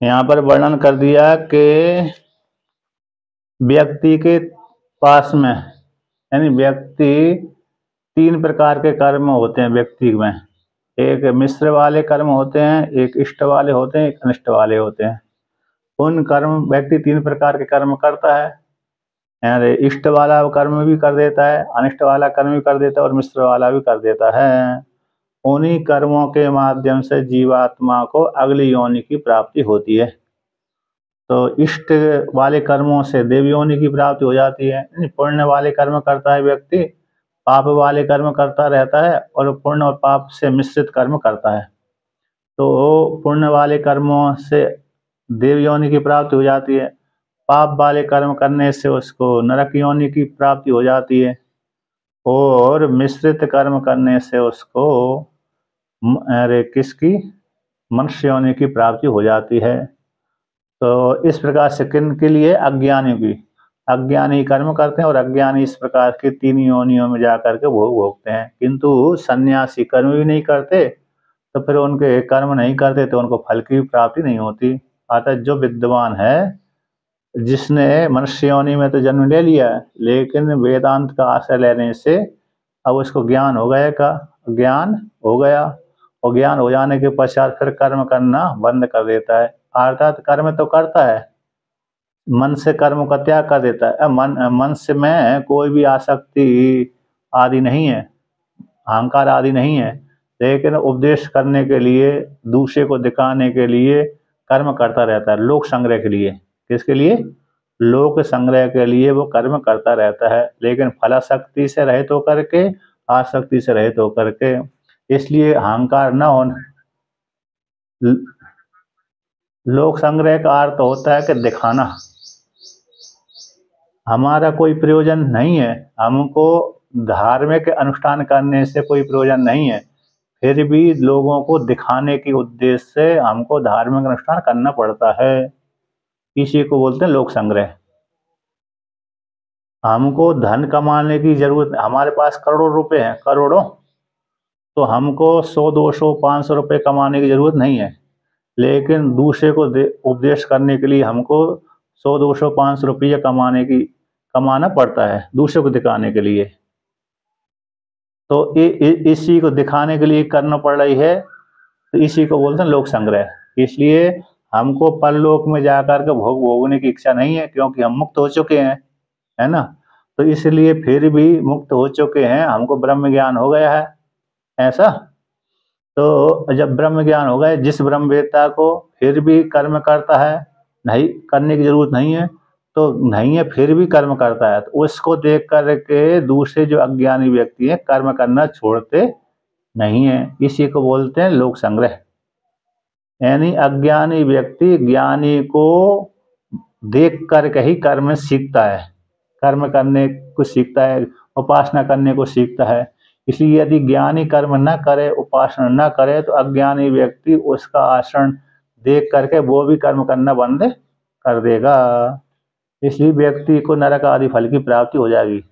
यहाँ पर वर्णन कर दिया कि व्यक्ति के पास में, यानी व्यक्ति तीन प्रकार के कर्म होते हैं व्यक्ति में। एक मिश्र वाले कर्म होते हैं, एक इष्ट वाले होते हैं, एक अनिष्ट वाले होते हैं। उन कर्म व्यक्ति तीन प्रकार के कर्म करता है, यानी इष्ट वाला कर्म भी कर देता है, अनिष्ट वाला कर्म भी कर देता है और मिश्र वाला भी कर देता है। उन्हीं कर्मों के माध्यम से जीवात्मा को अगली योनि की प्राप्ति होती है। तो इष्ट वाले कर्मों से देव योनि की प्राप्ति हो जाती है। पुण्य वाले कर्म करता है व्यक्ति, पाप वाले कर्म करता रहता है और पुण्य और पाप से मिश्रित कर्म करता है। तो पुण्य वाले कर्मों से देव योनि की प्राप्ति हो जाती है, पाप वाले कर्म करने से उसको नरक योनि की प्राप्ति हो जाती है और मिश्रित कर्म करने से उसको किसकी मनुष्य योनि की प्राप्ति हो जाती है। तो इस प्रकार से किन के लिए? अज्ञानी की। अज्ञानी कर्म करते हैं और अज्ञानी इस प्रकार के तीन योनियों में जाकर के भोग भोगते हैं। किंतु सन्यासी कर्म भी नहीं करते तो फिर उनके कर्म नहीं करते तो उनको फल की प्राप्ति नहीं होती। अतः जो विद्वान है, जिसने मनुष्य योनि में तो जन्म ले लिया है, लेकिन वेदांत का आश्रय लेने से अब उसको ज्ञान हो गया का ज्ञान हो गया, और ज्ञान हो जाने के पश्चात फिर कर्म करना बंद कर देता है। अर्थात कर्म तो करता है, मन से कर्म का त्याग कर देता है। मन से में कोई भी आसक्ति आदि नहीं है, अहंकार आदि नहीं है, लेकिन उपदेश करने के लिए, दूसरे को दिखाने के लिए कर्म करता रहता है, लोक संग्रह के लिए। किसके लिए? लोक संग्रह के लिए वो कर्म करता रहता है, लेकिन फलासक्ति से रहित होकर के, आसक्ति से रहित होकर के। इसलिए अहंकार न होना। लोक संग्रह का अर्थ होता है कि दिखाना। हमारा कोई प्रयोजन नहीं है, हमको धार्मिक अनुष्ठान करने से कोई प्रयोजन नहीं है, फिर भी लोगों को दिखाने के उद्देश्य से हमको धार्मिक अनुष्ठान करना पड़ता है। इसी को बोलते हैं लोक संग्रह। हमको धन कमाने की जरूरत, हमारे पास करोड़ों रुपए हैं, करोड़ों, तो हमको 100, 200, 500 रुपये कमाने की जरूरत नहीं है, लेकिन दूसरे को उपदेश करने के लिए हमको 100, 200, 500 रुपये कमाना पड़ता है, दूसरे को दिखाने के लिए। तो इसी को दिखाने के लिए करना पड़ रही है, तो इसी को बोलते हैं लोक संग्रह। इसलिए हमको परलोक में जाकर के भोग भोगने की इच्छा नहीं है, क्योंकि हम मुक्त हो चुके हैं, है ना। तो इसलिए फिर भी मुक्त हो चुके हैं, हमको ब्रह्म ज्ञान हो गया है, ऐसा। तो जब ब्रह्म ज्ञान हो गया, जिस ब्रह्मवेत्ता को फिर भी कर्म करता है, नहीं करने की जरूरत नहीं है, तो नहीं है फिर भी कर्म करता है, तो उसको देख करके दूसरे जो अज्ञानी व्यक्ति हैं कर्म करना छोड़ते नहीं है। इसी को बोलते हैं लोक संग्रह। यानी अज्ञानी व्यक्ति ज्ञानी को देख करके ही कर्म सीखता है, कर्म करने को सीखता है, उपासना करने को सीखता है। इसलिए यदि ज्ञानी कर्म न करे, उपासना न करे, तो अज्ञानी व्यक्ति उसका आचरण देख करके वो भी कर्म करना बंद कर देगा। इसलिए व्यक्ति को नरक आदि फल की प्राप्ति हो जाएगी।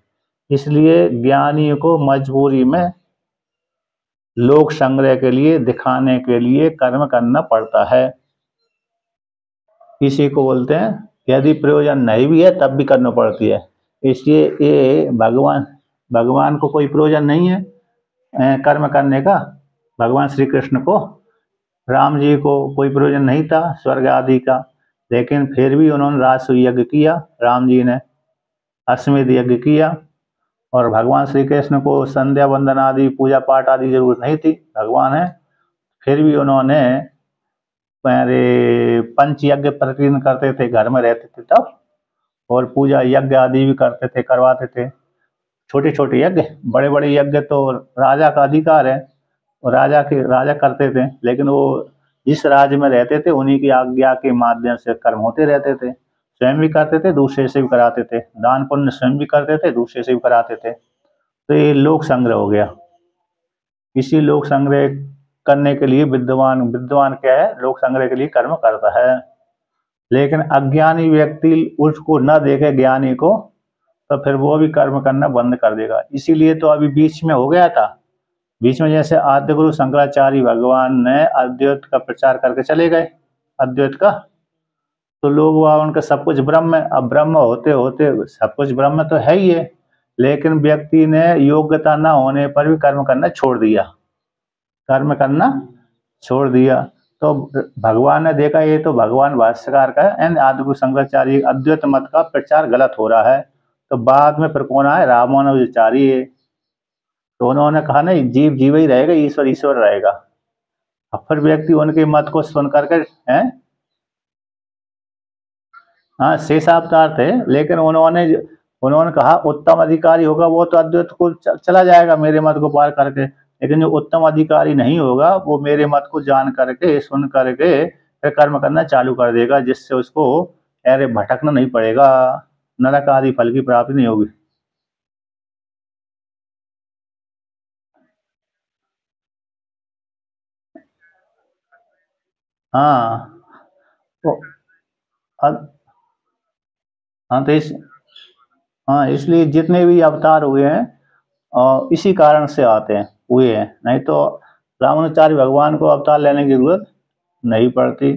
इसलिए ज्ञानी को मजबूरी में लोक संग्रह के लिए, दिखाने के लिए कर्म करना पड़ता है। इसी को बोलते हैं, यदि प्रयोजन नहीं भी है तब भी करना पड़ती है। इसलिए ये भगवान को कोई प्रयोजन नहीं है कर्म करने का। भगवान श्री कृष्ण को, राम जी को कोई प्रयोजन नहीं था स्वर्ग आदि का, लेकिन फिर भी उन्होंने राजसूय यज्ञ किया, राम जी ने अश्वमेध यज्ञ किया। और भगवान श्री कृष्ण को संध्या वंदन आदि, पूजा पाठ आदि की जरूरत नहीं थी, भगवान है, फिर भी उन्होंने पंच यज्ञ प्रतिदिन करते थे, घर में रहते थे तब, और पूजा यज्ञ आदि भी करते थे, करवाते थे। छोटे छोटे यज्ञ, बड़े बड़े यज्ञ तो राजा का अधिकार है, और राजा करते थे, लेकिन वो जिस राज्य में रहते थे उन्हीं की आज्ञा के माध्यम से कर्म होते रहते थे। स्वयं भी करते थे, दूसरे से भी कराते थे, दान पुण्य स्वयं भी करते थे, दूसरे से भी कराते थे। तो ये लोक संग्रह हो गया। इसी लोक संग्रह करने के लिए विद्वान क्या है? लोक संग्रह के लिए कर्म करता है। लेकिन अज्ञानी व्यक्ति उसको न देखे ज्ञानी को, तो फिर वो भी कर्म करना बंद कर देगा। इसीलिए तो अभी बीच में हो गया था, बीच में जैसे आद्य गुरु शंकराचार्य भगवान ने अद्वैत का प्रचार करके चले गए, अद्वैत का, तो लोग वह उनका सब कुछ ब्रह्म है। अब ब्रह्म होते होते सब कुछ ब्रह्म तो है ही है, लेकिन व्यक्ति ने योग्यता न होने पर भी कर्म करना छोड़ दिया, कर्म करना छोड़ दिया। तो भगवान ने देखा ये तो भगवान भाष्यकार का है, आदिगुरु शंकराचार्य अद्वैत मत का प्रचार गलत हो रहा है। तो बाद में फिर कौन आए, रामानुजाचार्य। तो उन्होंने कहा नहीं, जीव जीव ही रहेगा, ईश्वर ईश्वर रहेगा। अब फिर व्यक्ति उनके मत को सुन करके है, हाँ शेषावतार थे, लेकिन उन्होंने उन्होंने कहा उत्तम अधिकारी होगा वो तो अद्वैत को चला जाएगा मेरे मत को पार करके, लेकिन जो उत्तम अधिकारी नहीं होगा वो मेरे मत को जान करके सुन करके फिर कर्म करना चालू कर देगा, जिससे उसको अरे भटकना नहीं पड़ेगा, नरक आदि फल की प्राप्ति नहीं होगी। हाँ तो हाँ तो इस हाँ इसलिए जितने भी अवतार हुए हैं और इसी कारण से आते हैं, हुए हैं, नहीं तो रामानुचार्य भगवान को अवतार लेने की जरूरत नहीं पड़ती।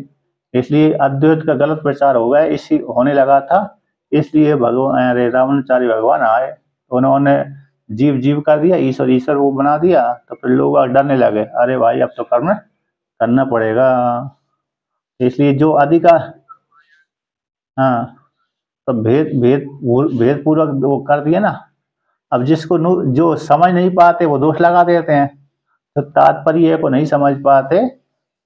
इसलिए अद्वैत का गलत प्रचार हो गया, इसी होने लगा था, इसलिए भगवान अरे रामानुचार्य भगवान आए, उन्होंने जीव जीव कर दिया, ईश्वर ईश्वर वो बना दिया। तो फिर लोग डरने लगे, अरे भाई अब तो कर्म करना पड़ेगा। इसलिए जो अधिकार, हाँ तो भेद भेद भेद पूर्वक वो कर दिया ना। अब जिसको जो समझ नहीं पाते वो दोष लगा देते हैं, तो तात्पर्य को नहीं समझ पाते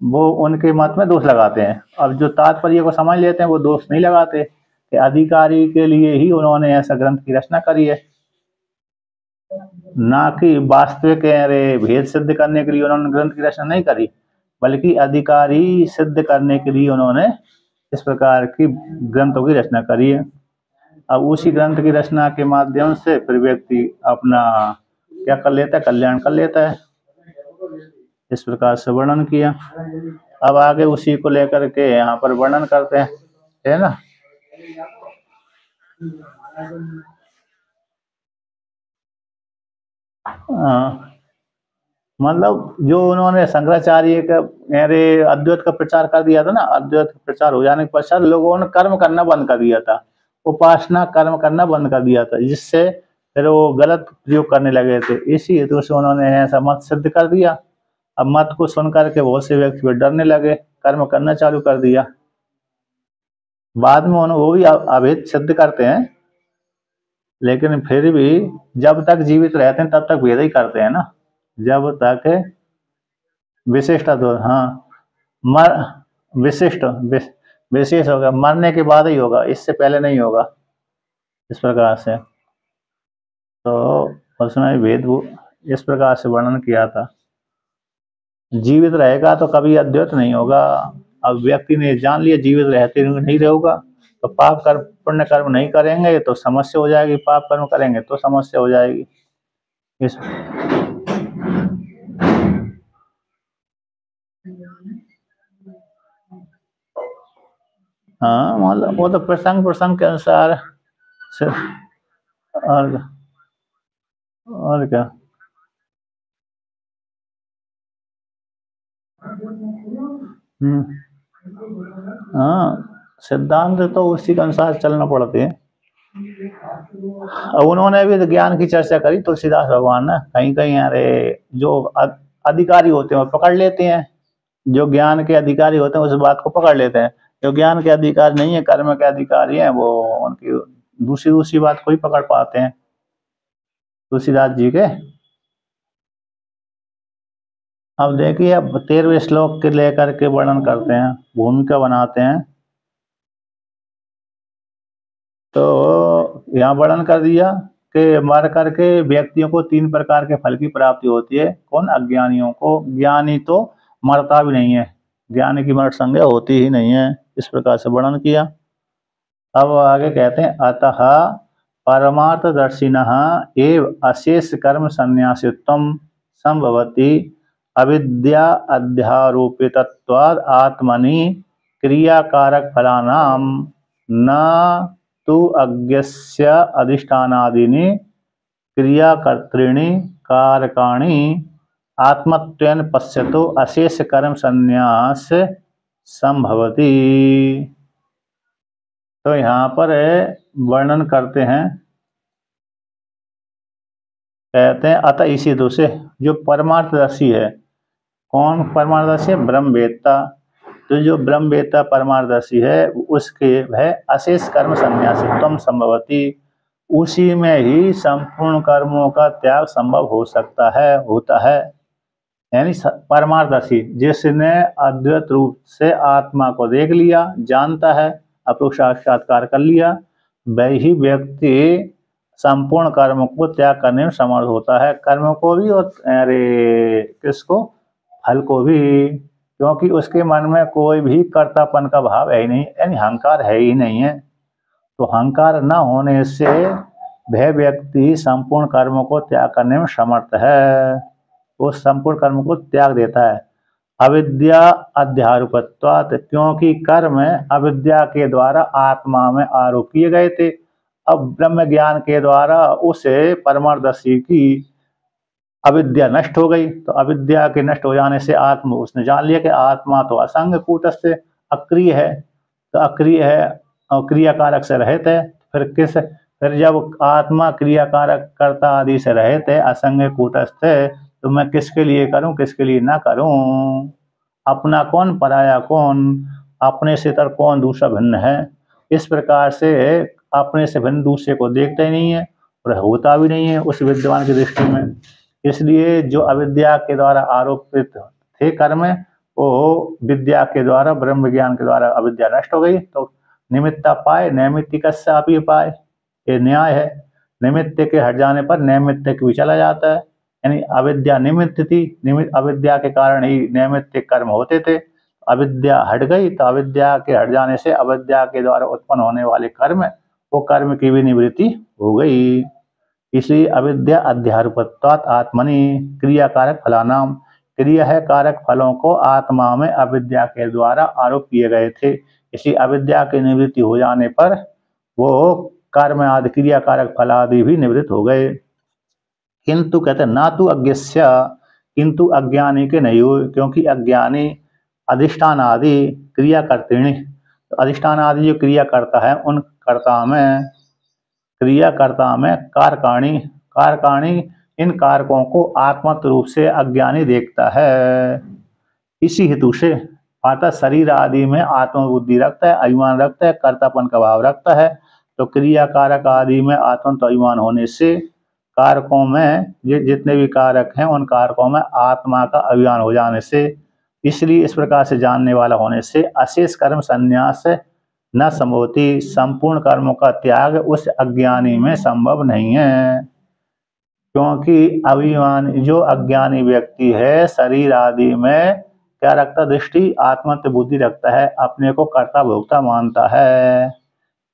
वो उनके मत में दोष लगाते हैं। अब जो तात्पर्य को समझ लेते हैं वो दोष नहीं लगाते, कि अधिकारी के लिए ही उन्होंने ऐसा ग्रंथ की रचना करी है, ना कि वास्तविक अरे भेद सिद्ध करने के लिए उन्होंने ग्रंथ की रचना नहीं करी, बल्कि अधिकारी सिद्ध करने के लिए उन्होंने इस प्रकार की ग्रंथों की रचना करी है। अब उसी ग्रंथ की रचना के माध्यम से फिर व्यक्ति अपना क्या कर लेता है, कल्याण कर लेता है। इस प्रकार से वर्णन किया। अब आगे उसी को लेकर के यहाँ पर वर्णन करते हैं, है ना। मतलब जो उन्होंने शंकराचार्य का अरे अद्वैत का प्रचार कर दिया था ना, अद्वैत का प्रचार हो जाने के पश्चात लोगों ने कर्म करना बंद कर दिया था, उपासना कर्म करना बंद कर दिया था, जिससे फिर वो गलत प्रयोग करने लगे थे। इसी हेतु से उन्होंने ऐसा मत सिद्ध कर दिया। अब मत को सुन करके बहुत से व्यक्ति डरने लगे, कर्म करना चालू कर दिया। बाद में उन्होंने वो भी अभेद सिद्ध करते हैं, लेकिन फिर भी जब तक जीवित रहते हैं तब तक भेद ही करते हैं ना, जब तक विशिष्ट तो हाँ मर विशिष्ट विशेष होगा, मरने के बाद ही होगा, इससे पहले नहीं होगा। इस प्रकार से तो उसमें भेद इस प्रकार से वर्णन किया था। जीवित रहेगा तो कभी अद्वैत नहीं होगा। अब व्यक्ति ने जान लिया जीवित रहते नहीं रहेगा, तो पाप कर्म पुण्य कर्म नहीं करेंगे तो समस्या हो जाएगी, पाप कर्म करेंगे तो समस्या हो जाएगी। इस हाँ मतलब वो तो प्रसंग प्रसंग के अनुसार से और क्या। हम्म हाँ सिद्धांत तो उसी के अनुसार चलना पड़ते हैं। अब उन्होंने भी तो ज्ञान की चर्चा करी तुलसीदास भगवान ने, कहीं कहीं अरे जो अधिकारी होते हैं वो पकड़ लेते हैं, जो ज्ञान के अधिकारी होते हैं उस बात को पकड़ लेते हैं। जो ज्ञान के अधिकारी नहीं है, कर्म के अधिकारी हैं, वो उनकी दूसरी दूसरी बात को ही पकड़ पाते हैं। तुलसीदास जी के अब देखिए, अब 13वें श्लोक के लेकर के वर्णन करते हैं, भूमिका बनाते हैं। तो यहाँ वर्णन कर दिया कि मर करके व्यक्तियों को 3 प्रकार के फल की प्राप्ति होती है। कौन? अज्ञानियों को। ज्ञानी तो मरता भी नहीं है, ज्ञानी की मरण संज्ञा होती ही नहीं है। इस प्रकार से वर्णन किया। अब आगे कहते हैं, अतः परमार्थदर्शिनः एव अशेष कर्म संन्यासित्वं संभवति अविद्या अध्यारोपितत्वाद् आत्मनि क्रियाकारक फलानां न तु अज्ञस्य अधिष्ठानादीनि क्रियाकर्तॄणि कारकाणि आत्मत्वेन पश्यतो अशेष कर्म संन्यास संभवति। तो यहाँ पर वर्णन करते हैं, कहते हैं अतः इसी हेतु से जो परमार्थदर्शी है, कौन परमार्थदर्शी है? ब्रह्मवेत्ता। तो जो ब्रह्मवेत्ता परमार्थदर्शी है उसके वह अशेष कर्म संन्यासित्वम संभवती, उसी में ही संपूर्ण कर्मों का त्याग संभव हो सकता है, होता है। यानी परमार्थदर्शी जिसने अद्वैत रूप से आत्मा को देख लिया, जानता है, अपरोक्ष साक्षात्कार कर लिया, वही व्यक्ति संपूर्ण कर्म को त्याग करने में समर्थ होता है। कर्म को भी और किसको? फल को भी, क्योंकि उसके मन में कोई भी कर्तापन का भाव है ही नहीं, यानी अहंकार है ही नहीं है। तो अहंकार न होने से वह व्यक्ति संपूर्ण कर्म को त्याग करने में समर्थ है, वो संपूर्ण कर्म को त्याग देता है। अविद्या अध्यारोपत्वात्, क्योंकि कर्म अविद्या के द्वारा आत्मा में आरोप किए गए थे। अब ब्रह्म ज्ञान के द्वारा उसे परमार्थदर्शी की अविद्या नष्ट हो गई। तो अविद्या के नष्ट हो जाने से आत्मा, उसने जान लिया कि आत्मा तो असंग कूटस्थ अक्रिय है, तो अक्रिय है और क्रियाकारक से रहित है। फिर जब आत्मा क्रियाकारक कर्ता आदि से रहित है, असंग कूटस्थ है, तो मैं किसके लिए करूं, किसके लिए ना करूं? अपना कौन, पराया कौन, अपने से तर कौन दूसरा भिन्न है। इस प्रकार से अपने से भिन्न दूसरे को देखता ही नहीं है और होता भी नहीं है उस विद्वान की दृष्टि में। इसलिए जो अविद्या के द्वारा आरोपित थे कर्म, वो विद्या के द्वारा, ब्रह्म ज्ञान के द्वारा अविद्या नष्ट हो गई। तो निमित्ता पाए नैमित्तिकस्यापि पाए, ये न्याय है। निमित्त के हट जाने पर नैमित्तिक भी चला जाता है। यानी अविद्या निमित्त थी, अविद्या के कारण ही नैमित्तिक कर्म होते थे। अविद्या हट गई तो अविद्या के हट जाने से अविद्या के द्वारा उत्पन्न होने वाले कर्म, वो कर्म की भी निवृत्ति हो गई। इसलिए अविद्या अध्यारोपत्वात् आत्मनि क्रियाकारक फलानाम, क्रिया है कारक फलों को आत्मा में अविद्या के द्वारा आरोप किए गए थे। इसी अविद्या की निवृत्ति हो जाने पर वो कर्म आदि क्रियाकारक फल आदि भी निवृत्त हो गए। किंतु कहते हैं ना तो अज्ञस्य, किंतु अज्ञानी के नहीं हुए, क्योंकि अज्ञानी अधिष्ठान आदि क्रिया कर्तृणी, तो अधिष्ठान आदि जो क्रिया करता है उन क्रियाकर्ता में कारकाणी, कारकाणी इन कारकों को आत्मत रूप से अज्ञानी देखता है। इसी हेतु से अतः शरीर आदि में आत्मबुद्धि रखता है, अभिमान रखता है, कर्तापन का भाव रखता है। तो क्रिया कारक आदि में आत्म तो अभिमान होने से कारकों में ये जितने भी कारक हैं उन कारकों में आत्मा का अभिमान हो जाने से, इसलिए इस प्रकार से जानने वाला होने से अशेष कर्म संन्यास न संभवती, संपूर्ण कर्मों का त्याग उस अज्ञानी में संभव नहीं है। क्योंकि अभिमान, जो अज्ञानी व्यक्ति है शरीर आदि में क्या रखता? दृष्टि, आत्मत्व बुद्धि रखता है, अपने को कर्ता भोक्ता मानता है।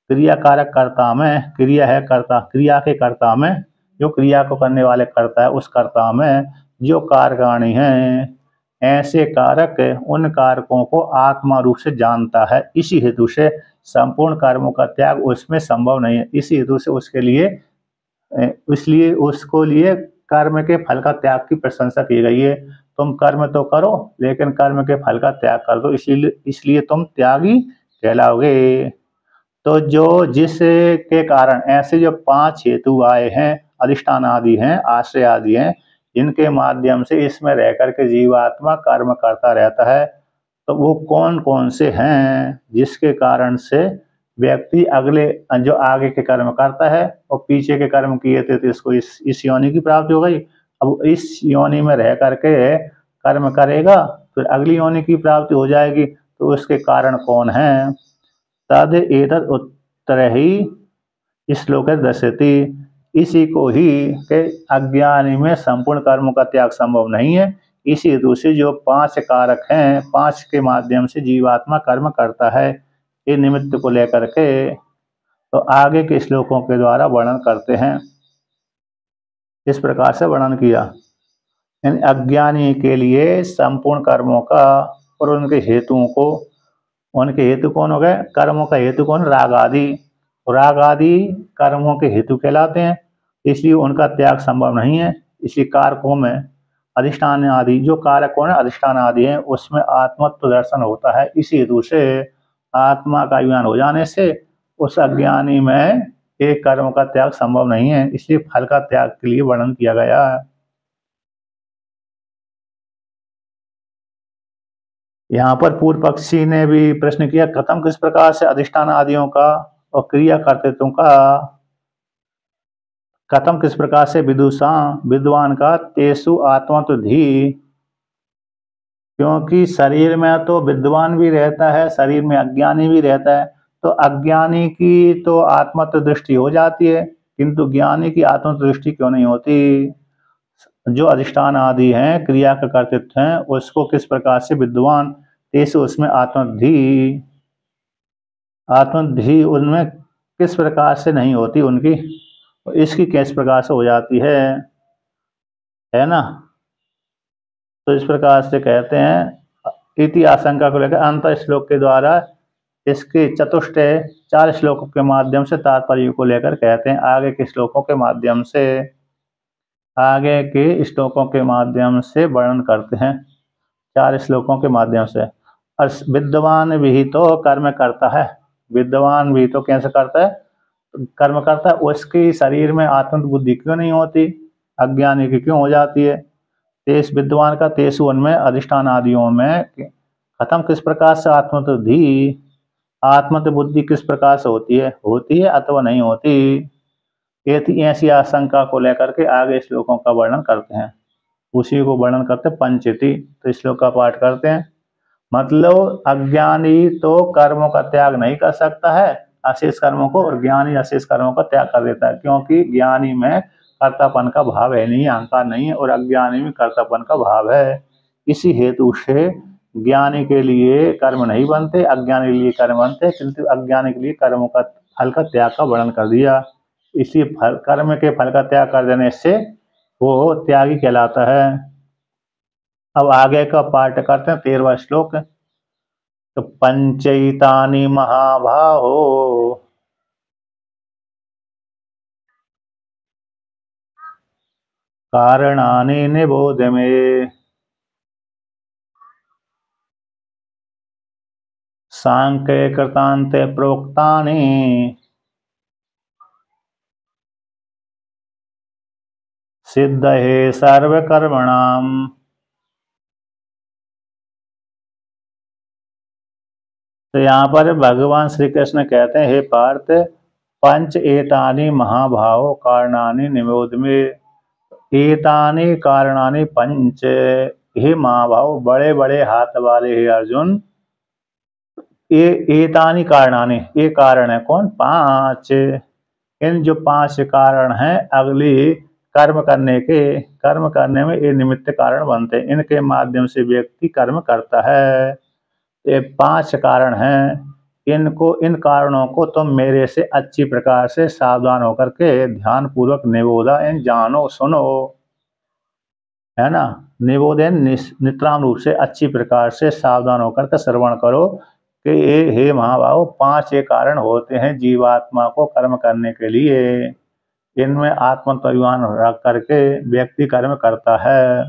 क्रिया कारक कर्ता में, क्रिया है कर्ता, क्रिया के कर्ता में, जो क्रिया को करने वाले कर्ता है उस कर्ता में जो कारकाणी है, ऐसे कारक उन कारकों को आत्मा रूप से जानता है। इसी हेतु से संपूर्ण कर्मों का त्याग उसमें संभव नहीं है। इसी हेतु से उसके लिए, इसलिए उसको लिए कर्म के फल का त्याग की प्रशंसा की गई है। तुम कर्म तो करो लेकिन कर्म के फल का त्याग कर दो, इसलिए तुम त्यागी कहलाओगे। तो जो जिसके कारण ऐसे जो 5 हेतु आए हैं, अधिष्ठान आदि हैं, आश्रय आदि हैं, जिनके माध्यम से इसमें रह करके जीवात्मा कर्म करता रहता है, तो वो कौन कौन से हैं जिसके कारण से व्यक्ति अगले, जो आगे के कर्म करता है और पीछे के कर्म किए थे तो इसको इस योनि की प्राप्ति हो गई। अब इस योनि में रह करके कर्म करेगा फिर अगली योनि की प्राप्ति हो जाएगी। तो उसके कारण कौन है? तद एतद उत्तर ही श्लोक दर्शति, इसी को ही के अज्ञानी में संपूर्ण कर्मों का त्याग संभव नहीं है। इसी हेतु से जो 5 कारक हैं, 5 के माध्यम से जीवात्मा कर्म करता है, ये निमित्त को लेकर के तो आगे के श्लोकों के द्वारा वर्णन करते हैं। इस प्रकार से वर्णन किया, यानी अज्ञानी के लिए संपूर्ण कर्मों का और उनके हेतुओं को, उनके हेतु कौन हो गए? कर्मों का हेतु कौन? राग आदि, राग आदि कर्मों के हेतु कहलाते हैं, इसलिए उनका त्याग संभव नहीं है। इसलिए कारकों में अधिष्ठान आदि, जो कारक कौन है? अधिष्ठान आदि हैं, उसमें आत्मत्व दर्शन होता है। इसी हेतु से आत्मा का ज्ञान हो जाने से उस अज्ञानी में एक कर्म का त्याग संभव नहीं है, इसलिए फल का त्याग के लिए वर्णन किया गया है। यहाँ पर पूर्व पक्षी ने भी प्रश्न किया, कथम किस प्रकार से अधिष्ठान आदियों का और क्रिया कर्तृत्वों का, कथम किस प्रकार से विदुषा विद्वान का तेसु आत्मत्वधि, क्योंकि शरीर में तो विद्वान भी रहता है, शरीर में अज्ञानी भी रहता है, तो अज्ञानी की तो आत्मत्व दृष्टि हो जाती है, किंतु ज्ञानी की आत्मत्व दृष्टि क्यों नहीं होती। जो अधिष्ठान आदि हैं, क्रिया का कर्तृत्व हैं, उसको किस प्रकार से विद्वान तेसु उसमें आत्मधि, आत्मधि उनमें किस प्रकार से नहीं होती उनकी, इसकी किस प्रकार से हो जाती है ना। तो इस प्रकार से कहते हैं इति आशंका को लेकर अंत श्लोक के द्वारा इसके चतुष्ट 4 श्लोकों के माध्यम से तात्पर्य को लेकर कहते हैं। आगे के श्लोकों के माध्यम से वर्णन करते हैं, 4 श्लोकों के माध्यम से। और विद्वान भी तो कर्म करता है, विद्वान भी तो कैसे करता है, कर्म करता है, उसकी शरीर में आत्म बुद्धि क्यों नहीं होती, अज्ञानी की क्यों हो जाती है। तेज विद्वान का तेसु उनमें अधिष्ठान आदियों में खत्म किस प्रकार से आत्मतुद्धि, आत्मत बुद्धि किस प्रकार से होती है अथवा नहीं होती। ऐसी आशंका को लेकर के आगे श्लोकों का वर्णन करते हैं, उसी को वर्णन करते पंचेति। तो श्लोक का पाठ करते हैं। मतलब अज्ञानी तो कर्मों का त्याग नहीं कर सकता है, अशेष कर्मों को, और ज्ञानी अशेष कर्मों का त्याग कर देता है, क्योंकि ज्ञानी में कर्तापन का भाव है नहीं, अहंकार नहीं है, और अज्ञानी में कर्तापन का भाव है। इसी हेतु से ज्ञानी के लिए कर्म नहीं बनते, अज्ञानी के लिए कर्म बनते, किंतु अज्ञानी के लिए कर्मों का फल का त्याग का वर्णन कर दिया। इसी कर्म के फल का त्याग कर देने से वो त्यागी कहलाता है। अब आगे का पाठ करते हैं 13वां श्लोक। तो पंचैतानि महाभाहो कारणानि निबोध मे, सांख्ये कृतान्ते प्रोक्तानि सिद्धये सर्वकर्मणाम्। तो यहाँ पर भगवान श्री कृष्ण कहते हैं, हे पार्थ, पंच एतानि महाभाव कारणानि निबोध मे। एतानि कारणानि पंच, हे महाभाव, बड़े बड़े हाथ वाले हे अर्जुन, ये एतानि कारणानि, ये कारण है कौन, 5। इन जो 5 कारण हैं अगली कर्म करने में ये निमित्त कारण बनते हैं, इनके माध्यम से व्यक्ति कर्म करता है। ये 5 कारण हैं, इन कारणों को तुम मेरे से अच्छी प्रकार से सावधान होकर के ध्यान पूर्वक निबोधा, इन जानो सुनो, है ना। निबोधन नित्राम रूप से अच्छी प्रकार से सावधान होकर के श्रवण करो कि ये हे महाभाव 5 ये कारण होते हैं जीवात्मा को कर्म करने के लिए। इनमें आत्मत्वाभिमान रख करके व्यक्ति कर्म करता है,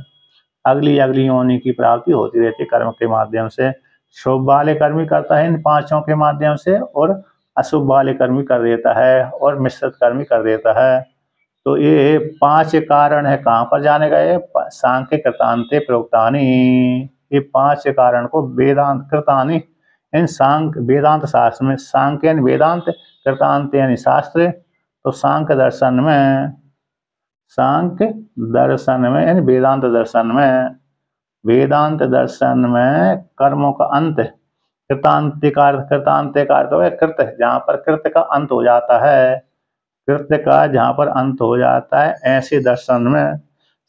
अगली योनि की प्राप्ति होती रहती है कर्म के माध्यम से। शुभ वाले कर्म भी करता है इन 5 के माध्यम से, और अशुभ वाले कर्म भी कर देता है, और मिश्रित कर्म भी कर देता है। तो ये 5 कारण है कहाँ पर जाने गए, सांख्य कृतांते प्रोक्तानि। ये 5 कारण को वेदांत कृतानि, इन सांख्य वेदांत शास्त्र में, सांख्य यानी वेदांत, कृतांत यानी शास्त्र। तो सांख्य दर्शन में यानी वेदांत दर्शन में कर्मों का अंत, कृतांत का अर्थ है कृत्य, जहाँ पर कृत्य का अंत हो जाता है, कृत्य का जहाँ पर अंत हो जाता है, ऐसे दर्शन में,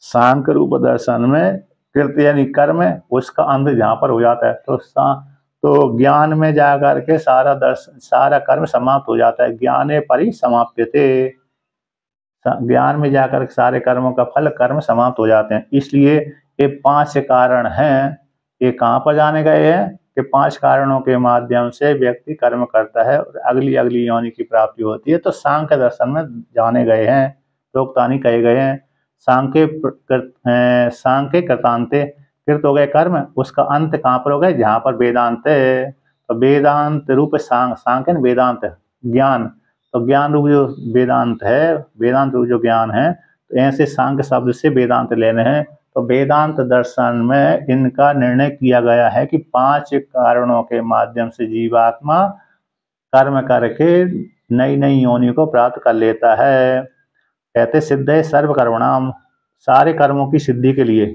सांख्य रूप दर्शन में कृत्य यानी कर्म, उसका अंत जहाँ पर हो जाता है, तो ज्ञान में जाकर के सारा कर्म समाप्त हो जाता है। ज्ञाने परि समाप्यते, ज्ञान में जाकर सारे कर्मों का फल कर्म समाप्त हो जाते हैं। इसलिए ये 5 कारण हैं, ये कहाँ पर जाने गए हैं कि 5 कारणों के माध्यम से व्यक्ति कर्म करता है और अगली योनि की प्राप्ति होती है। तो सांख्य दर्शन में जाने गए हैं, प्रोक्तानि कहे गए हैं। सांख्य कृतांते, कृत हो गए कर्म, उसका अंत कहाँ पर हो गए, जहाँ पर वेदांत है। तो वेदांत रूप सांख्य वेदांत, ज्ञान, तो ज्ञान रूप जो वेदांत है, वेदांत रूप जो ज्ञान है, तो ऐसे सांख्य शब्द से वेदांत लेने हैं। तो वेदांत दर्शन में इनका निर्णय किया गया है कि 5 कारणों के माध्यम से जीवात्मा कर्म करके नई नई योनि को प्राप्त कर लेता है। कहते सिद्धे सर्व कर्मणाम, सारे कर्मों की सिद्धि के लिए,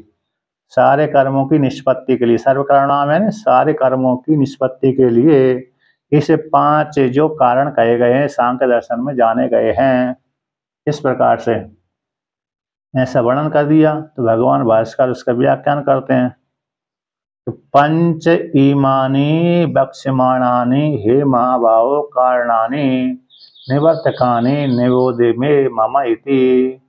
सारे कर्मों की निष्पत्ति के लिए, सर्व कर्मणाम है सारे कर्मों की निष्पत्ति के लिए इस 5 जो कारण कहे गए हैं सांख्य दर्शन में जाने गए हैं। इस प्रकार से ऐसा वर्णन कर दिया। तो भगवान भास्कर उसका व्याख्यान करते हैं। तो पंच इमानी वक्ष्यमाणानि हे महाभावो कारणानि निवर्तकानि निबोधि मे मम इति।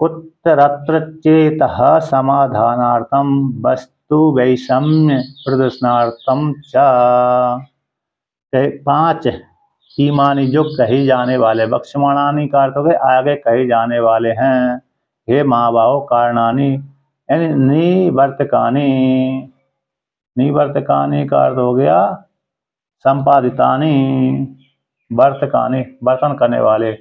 उत्तरत्र चेतः समाधानार्थं वस्तु वैषम्य प्रदर्शनार्थं च। 5 ईमानी जो कही जाने वाले, वक्ष्यमाणानि का अर्थ हो गए आगे कहे जाने वाले हैं, हे महाभावो कारणानि यानी निवर्तकानि, निवर्तकानि का अर्थ हो गया संपादितानि, वर्तकानि वर्तन करने वाले।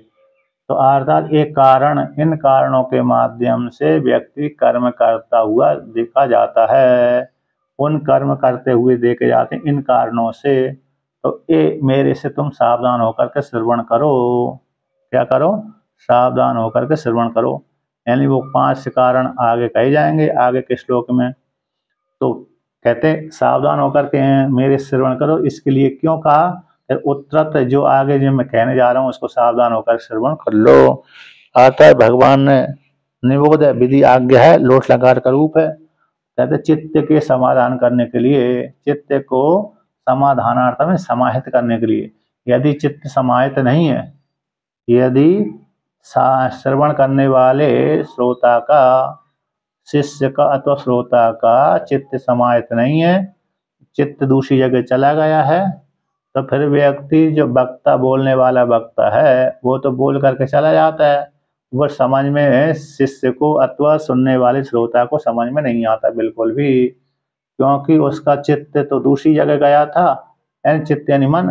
तो अर्थात एक कारण, इन कारणों के माध्यम से व्यक्ति कर्म करता हुआ देखा जाता है, उन कर्म करते हुए देखे जाते हैं इन कारणों से। तो ये मेरे से तुम सावधान होकर के श्रवण करो। क्या करो? सावधान होकर के श्रवण करो। यानी वो 5 कारण आगे कहे जाएंगे आगे के श्लोक में। तो कहते सावधान होकर के मेरे श्रवण करो, इसके लिए क्यों कहा? फिर उत्तरत जो आगे जो मैं कहने जा रहा हूँ उसको सावधान होकर श्रवण कर लो। अतः भगवान ने निबोध विधि आज्ञा है, लोट लकार का रूप है। कहते चित्त के समाधान करने के लिए, चित्त को समाधानार्थ में समाहित करने के लिए। यदि चित्त समाहित नहीं है, यदि श्रवण करने वाले श्रोता का, शिष्य का अथवा श्रोता का चित्त समाहित नहीं है, चित्त दूसरी जगह चला गया है, तो फिर व्यक्ति जो वक्ता, बोलने वाला वक्ता है, वो तो बोल करके चला जाता है, वह समझ में शिष्य को अथवा सुनने वाले श्रोता को समझ में नहीं आता बिल्कुल भी, क्योंकि उसका चित्त तो दूसरी जगह गया था। यानी चित्त यानी मन,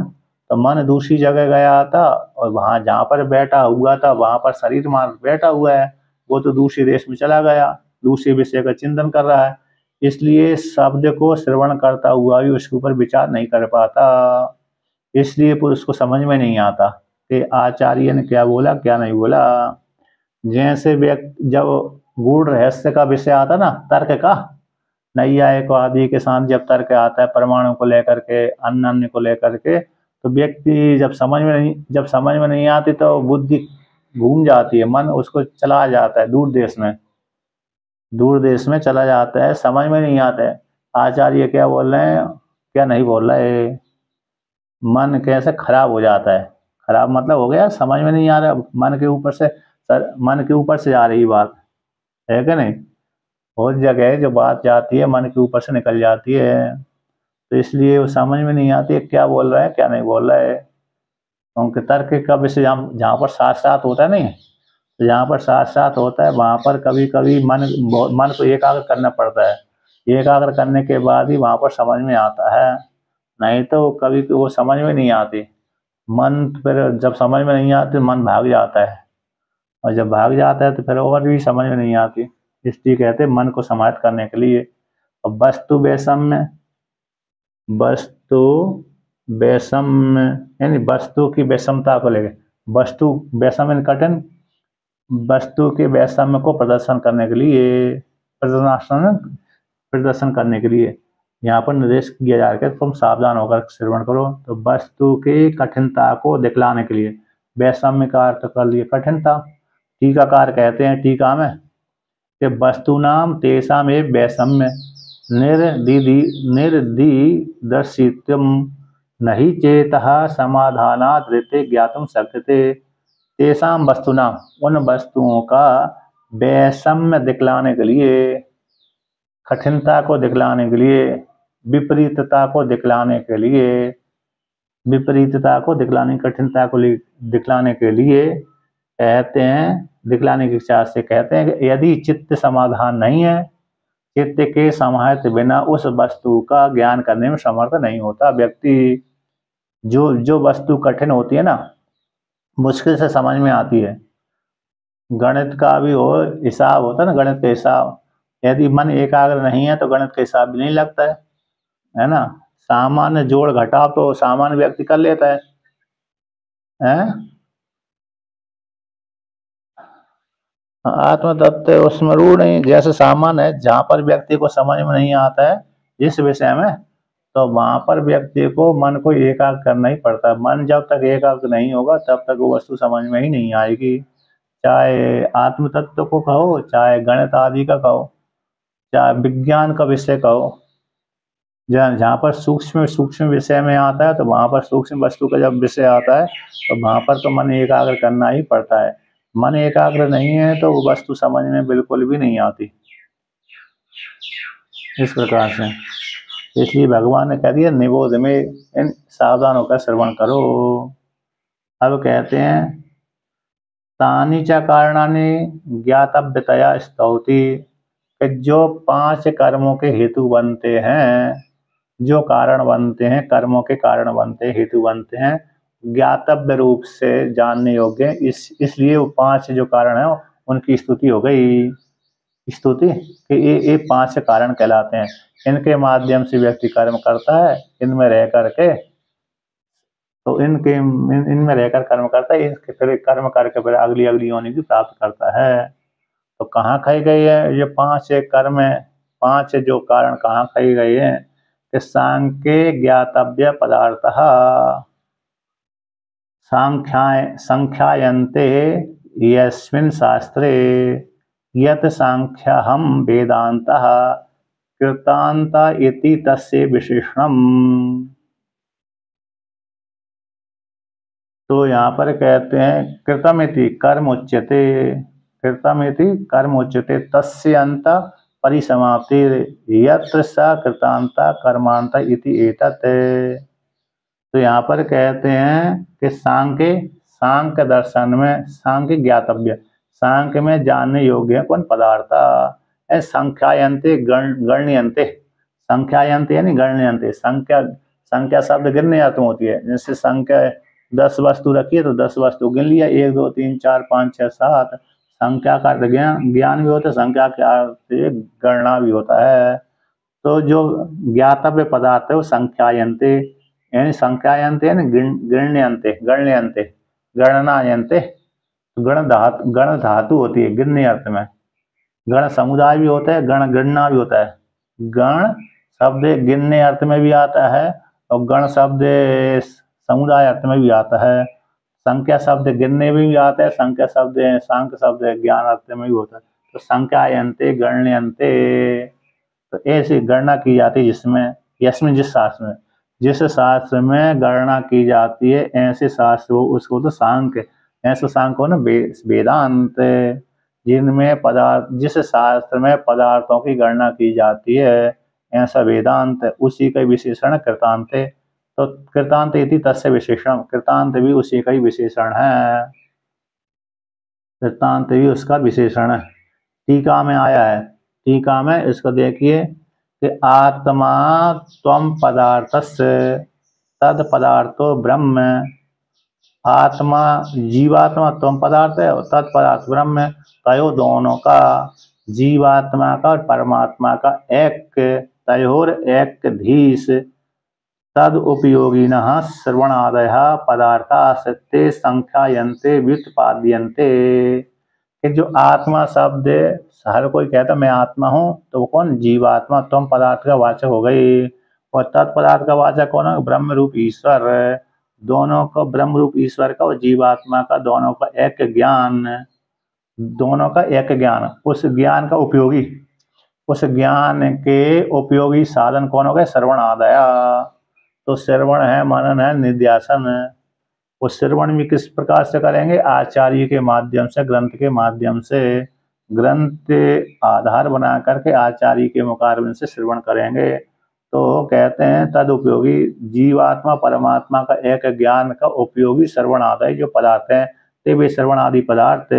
तो मन दूसरी जगह गया था और वहाँ जहाँ पर बैठा हुआ था वहाँ पर शरीर मान बैठा हुआ है, वो तो दूसरी देश में चला गया, दूसरे विषय का चिंतन कर रहा है। इसलिए शब्द को श्रवण करता हुआ भी उसके ऊपर विचार नहीं कर पाता, इसलिए उसको समझ में नहीं आता कि आचार्य ने क्या बोला क्या नहीं बोला। जैसे व्यक्ति जब गूढ़ रहस्य का विषय आता ना, तर्क का, नैयायिक आदि के साथ जब तर्क आता है परमाणु को लेकर के, अन्य को लेकर के, तो व्यक्ति जब समझ में नहीं आती तो बुद्धि घूम जाती है, मन उसको चला जाता है दूर देश में चला जाता है, समझ में नहीं आता है आचार्य क्या बोल रहे हैं क्या नहीं बोल रहे। मन कैसे खराब हो जाता है, खराब मतलब हो गया समझ में नहीं आ रहा, मन के ऊपर से जा रही बात है कि नहीं। बहुत जगह जो बात जाती है मन के ऊपर से निकल जाती है, तो इसलिए वो समझ में नहीं आती है क्या बोल रहा है क्या नहीं बोल रहा है। क्योंकि तर्क का विषय जहाँ पर साथ साथ होता है नहीं, तो जहाँ पर साथ साथ होता है वहाँ पर कभी कभी मन को एकाग्र करना पड़ता है, एकाग्र करने के बाद ही वहाँ पर समझ में आता है, नहीं तो कभी वो समझ में नहीं आती। मन फिर जब समझ में नहीं आती मन भाग जाता है, और जब भाग जाता है तो फिर और भी समझ में नहीं आती। इसलिए कहते हैं मन को समाहित करने के लिए। और वस्तु वैषम्य यानी वस्तु की वैषमता को लेकर, वस्तु वैषम यानी कठिन, वस्तु के वैषम्य को प्रदर्शन करने के लिए, प्रदर्शन करने के लिए यहाँ पर निर्देश किया जा रहा है तुम सावधान होकर श्रवण करो। तो वस्तु की कठिनता को दिखलाने के लिए, वैषम्य का अर्थ कर लिए कठिनता। टीकाकार कहते हैं टीका में कि वस्तूनाम तेषाम एव वैषम्य निर्दिदर्शितम नहि चेतः समाधानात् ऋते ज्ञातुम शक्यते। तेषाम वस्तूनाम, उन वस्तुओं का वैषम्य दिखलाने के लिए, कठिनता को दिखलाने के लिए, विपरीतता को दिखलाने के लिए, विपरीतता को दिखलाने, कठिनता को दिखलाने के लिए कहते हैं, दिखलाने की इच्छा से कहते हैं कि यदि चित्त समाधान नहीं है चित्त के समाहित बिना उस वस्तु का ज्ञान करने में समर्थ नहीं होता। व्यक्ति जो जो वस्तु कठिन होती है ना, मुश्किल से समझ में आती है, गणित का भी हो हिसाब होता है ना, गणित का हिसाब, यदि मन एकाग्र नहीं है तो गणित का हिसाब भी नहीं लगता है ना। सामान्य जोड़ घटाव तो सामान्य व्यक्ति कर लेता है? आत्म तत्व उसमें रूढ़ नहीं, जैसे सामान्य है, जहाँ पर व्यक्ति को समझ में नहीं आता है जिस विषय में, तो वहां पर व्यक्ति को मन को एकाग्र करना ही पड़ता है। मन जब तक एकाग्र नहीं होगा तब तक वो वस्तु समझ में ही नहीं आएगी। चाहे आत्म तत्व को कहो, चाहे गणित आदि का कहो, चाहे विज्ञान का विषय कहो, जहाँ पर सूक्ष्म सूक्ष्म विषय में आता है तो वहां पर सूक्ष्म वस्तु का जब विषय आता है तो वहां पर तो मन एकाग्र करना ही पड़ता है। मन एकाग्र नहीं है तो वो वस्तु समझ में बिल्कुल भी नहीं आती। इस प्रकार से इसलिए भगवान ने कह दिया निबोध में, इन सावधान होकर श्रवण करो। अब कहते हैं तानि च कारणानि ज्ञातव्यतया स्तौति, कि जो 5 कर्मों के हेतु बनते हैं, जो कारण बनते हैं, कर्मों के कारण बनते हैं, हेतु बनते हैं, ज्ञातव्य रूप से जानने योग्य, इसलिए वो 5 जो कारण है उनकी स्तुति हो गई। स्तुति कि ये 5 कारण कहलाते हैं, इनके माध्यम से व्यक्ति कर्म करता है, इनमें रह करके, तो इनमें रहकर कर्म करता है, इसके फिर कर्म करके फिर अगली अगली योनि की प्राप्त करता है। तो कहाँ खाई गई है ये 5 कर्म है, 5 जो कारण कहाँ खाई गई है कि सांख्ये ज्ञातव्य पदार्थ संख्यायन्ते यस्मिन् शास्त्रे यत् सांख्यहं वेदान्तः कृतान्त इति तस्य विशेषणम्। तो यहाँ पर कहते हैं कृतमिति कर्म उच्यते, कृतमिति कर्म उच्यते तस्य अंत परिसमाप्ति यत्र स कृतांत कर्मांत इति एतत्। तो यहाँ पर कहते हैं कि सांख्य दर्शन में सांख्य ज्ञातव्य, सांख्य में जानने योग्य है कौन पदार्थ, संख्यायन्ते गण्यन्ते, संख्यायन्ते यानी गण्यन्ते, संख्या शब्द गिनने आत्म होती है, जैसे संख्या 10 वस्तु रखी है तो 10 वस्तु गिन लिया, 1 2 3 4 5 6 7, संख्या का ज्ञान भी होता है, संख्या के अर्थ गणना भी होता है। तो जो ज्ञातव्य पदार्थ है वो संख्यायन्ते, यानी संख्यायन्ते यानी गण्यन्ते, गण्यन्ते गणनायन्ते, गण धातु होती है गिनने अर्थ में, गण समुदाय भी होता है, गण गणना भी होता है। गण शब्द गिनने अर्थ में भी आता है और गण शब्द समुदाय अर्थ में भी आता है। संख्या शब्द गिनने में भी आता है, संख्या शब्द सांख्य शब्द ज्ञान अर्थ में भी होता है। तो संख्यायन्ते गण्यन्ते, तो ऐसी गणना की जाती है जिसमें यस्मिन् जिस शास्त्र में गणना की जाती है, ऐसे शास्त्र उसको तो सांख्य, ऐसे सांख्य हो ना वेदांत, जिनमें पदार्थ, जिस शास्त्र में पदार्थों की गणना की जाती है ऐसा वेदांत, उसी का विशेषण कृतांत है। तो कृतांत इति तस्य विशेषण, कृतांत भी उसी का ही विशेषण है, कृतांत भी उसका विशेषण है। टीका में आया है, टीका में इसको देखिए कि आत्मा त्वम पदार्थस्य तद पदार्थो ब्रह्म, आत्मा जीवात्मा त्वम पदार्थ है और तत्पदार्थ ब्रह्म है, तयो दोनों का, जीवात्मा का और परमात्मा का एक, तयोर एक धीश तद उपयोगिनः श्रवणादयः पदार्थाः सत्ते संख्यायन्ते व्युत्पाद्यन्ते। कि जो आत्मा शब्द हर कोई कहता मैं आत्मा हूँ, तो वो कौन, जीवात्मा त्वम पदार्थ का वाचक हो गई, और तत्पदार्थ का वाचक कौन है, ब्रह्म रूप ईश्वर, दोनों का ब्रह्म रूप ईश्वर का और जीवात्मा का दोनों का एक ज्ञान, दोनों का एक ज्ञान, उस ज्ञान का उपयोगी, उस ज्ञान के उपयोगी साधन कौन हो गए, श्रवण आदया। तो श्रवण है, मनन है, निध्यासन है। उस श्रवण भी किस प्रकार से करेंगे, आचार्य के माध्यम से, ग्रंथ के माध्यम से, ग्रंथ आधार बना करके आचार्य के मुकाबले से श्रवण करेंगे। तो कहते हैं तद उपयोगी, जीवात्मा परमात्मा का एक ज्ञान का उपयोगी श्रवण आदि जो पदार्थ हैं, ते वे श्रवण आदि पदार्थ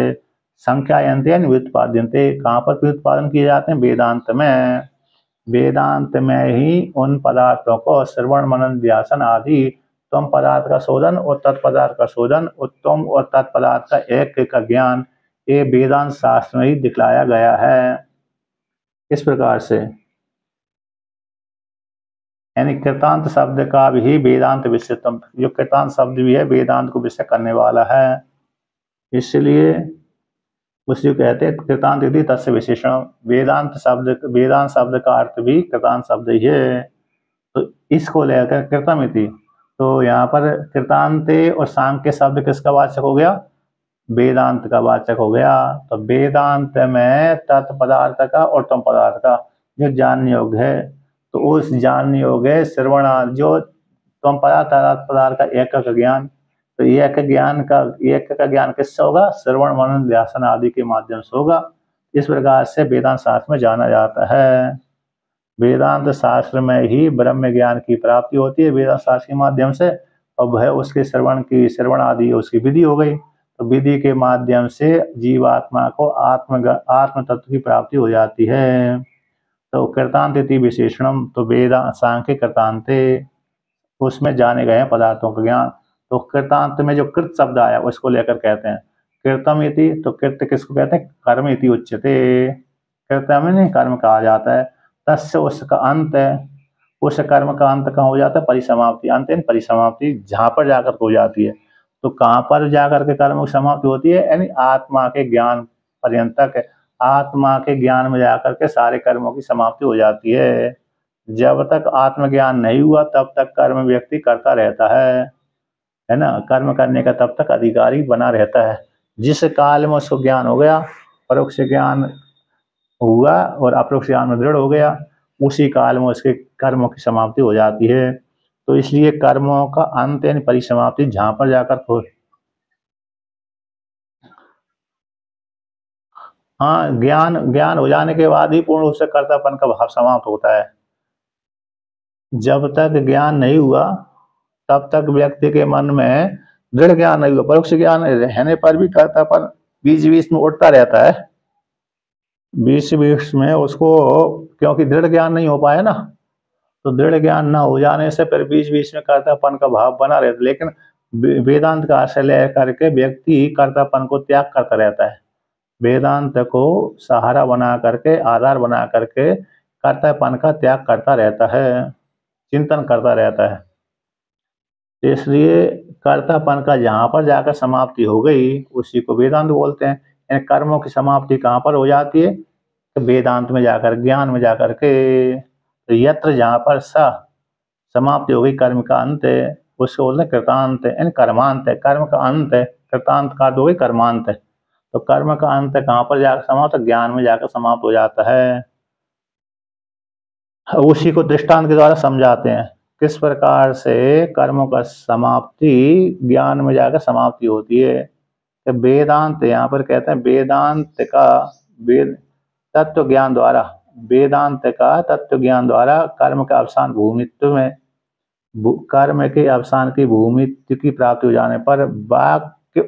संख्यायन्ते व्युत्पाद्यन्ते, कहाँ पर व्युत्पादन किए जाते हैं? वेदांत में। वेदांत में ही उन पदार्थों को श्रवण मनन ध्यान आदि उत्तम पदार्थ का शोधन और तत्पदार्थ का शोधन, उत्तम और तत्पदार्थ का एक का ज्ञान, ये वेदांत शास्त्र में ही दिखलाया गया है। इस प्रकार से यानी कृतांत शब्द का भी वेदांत विषयत्म, जो कृतांत शब्द भी है वेदांत को विषय करने वाला है, इसलिए उसी कहते हैं कृतांत यदि तस्य विशेषण। वेदांत शब्द का अर्थ भी कृतांत शब्द ही है, तो इसको लेकर कृतम इति, तो यहाँ पर कृतांते और सांख्य शब्द किसका वाचक हो गया? वेदांत का वाचक हो गया। तो वेदांत में तत्पदार्थ का और तम पदार्थ का जो जानने योग्य है, तो उस जानने योग्य श्रवण जो तम पदार्थ का एक का ज्ञान, तो एक का ज्ञान किससे होगा? श्रवण मनन ध्यान आदि के माध्यम से होगा। इस प्रकार से वेदांत शास्त्र में जाना जाता है। वेदांत शास्त्र में ही ब्रह्म ज्ञान की प्राप्ति होती है वेदांत शास्त्र के माध्यम से, और वह उसके श्रवण आदि उसकी विधि हो गई, तो विधि के माध्यम से जीवात्मा को आत्म तत्व की प्राप्ति हो जाती है। तो कृतांत इति विशेषणम, तो वेदांत सांख्य कृतांते, उसमें जाने गए हैं पदार्थों का ज्ञान। तो कृतांत में जो कृत शब्द आया उसको लेकर कहते हैं कृतम इति, तो कृत किसको कहते हैं? कर्म इति उच्यते, कृतम नहीं कर्म कहा जाता है। तस्य उसका अंत है, उस कर्म का अंत कहाँ हो जाता है? परिसमाप्ति, अंत है परिसमाप्ति, जहाँ पर जाकर हो जाती है। तो कहाँ पर जाकर के कर्म की समाप्ति होती है? यानी आत्मा के ज्ञान पर्यंतक, आत्मा के ज्ञान में जाकर के सारे कर्मों की समाप्ति हो जाती है। जब तक आत्मज्ञान नहीं हुआ तब तक कर्म व्यक्ति करता रहता है ना, कर्म करने का तब तक अधिकारी बना रहता है। जिस काल में उसको ज्ञान हो गया, परोक्ष ज्ञान हुआ और अपरोक्ष ज्ञान में दृढ़ हो गया, उसी काल में उसके कर्मों की समाप्ति हो जाती है। तो इसलिए कर्मों का अंत यानी परिसमाप्ति जहाँ पर जाकर हो, हाँ, ज्ञान हो जाने के बाद ही पूर्ण रूप से कर्तापन का भाव समाप्त होता है। जब तक ज्ञान नहीं हुआ तब तक व्यक्ति के मन में दृढ़ ज्ञान नहीं हुआ, परोक्ष ज्ञान रहने पर भी कर्तापन बीच बीच में उठता रहता है। बीच बीच में उसको, क्योंकि दृढ़ ज्ञान नहीं हो पाया ना, तो दृढ़ ज्ञान न हो जाने से फिर बीच बीच में कर्तापन का भाव बना रहता। लेकिन वेदांत का आश्रय लेकर के व्यक्ति कर्तापन को त्याग करता रहता है, वेदांत को सहारा बना करके, आधार बना करके कर्तापन का त्याग करता रहता है, चिंतन करता रहता है। इसलिए कर्तापन का जहाँ पर जाकर समाप्ति हो गई उसी को वेदांत बोलते हैं। यानी कर्मों की समाप्ति कहाँ पर हो जाती है? तो वेदांत में जाकर, ज्ञान में जाकर के। तो यत्र जहाँ पर समाप्ति हो गई, कर्म का अंत है, उसको बोलते हैं कृतांत, यानी कर्मांत है, कर्म का अंत है। कृतांत का अर्थ हो गई कर्मांत है। तो कर्म का अंत कहाँ पर जाकर समाप्त? ज्ञान में जाकर समाप्त हो जाता है। उसी को दृष्टांत के द्वारा समझाते हैं किस प्रकार से कर्मों का समाप्ति ज्ञान में जाकर समाप्ति होती है। तो वेदांत यहाँ पर कहते हैं वेदांत का तत्व ज्ञान द्वारा, वेदांत का तत्व ज्ञान द्वारा कर्म का अवसान भूमित्व में, कर्म के अवसान की भूमित्व की प्राप्ति हो जाने पर वाक्य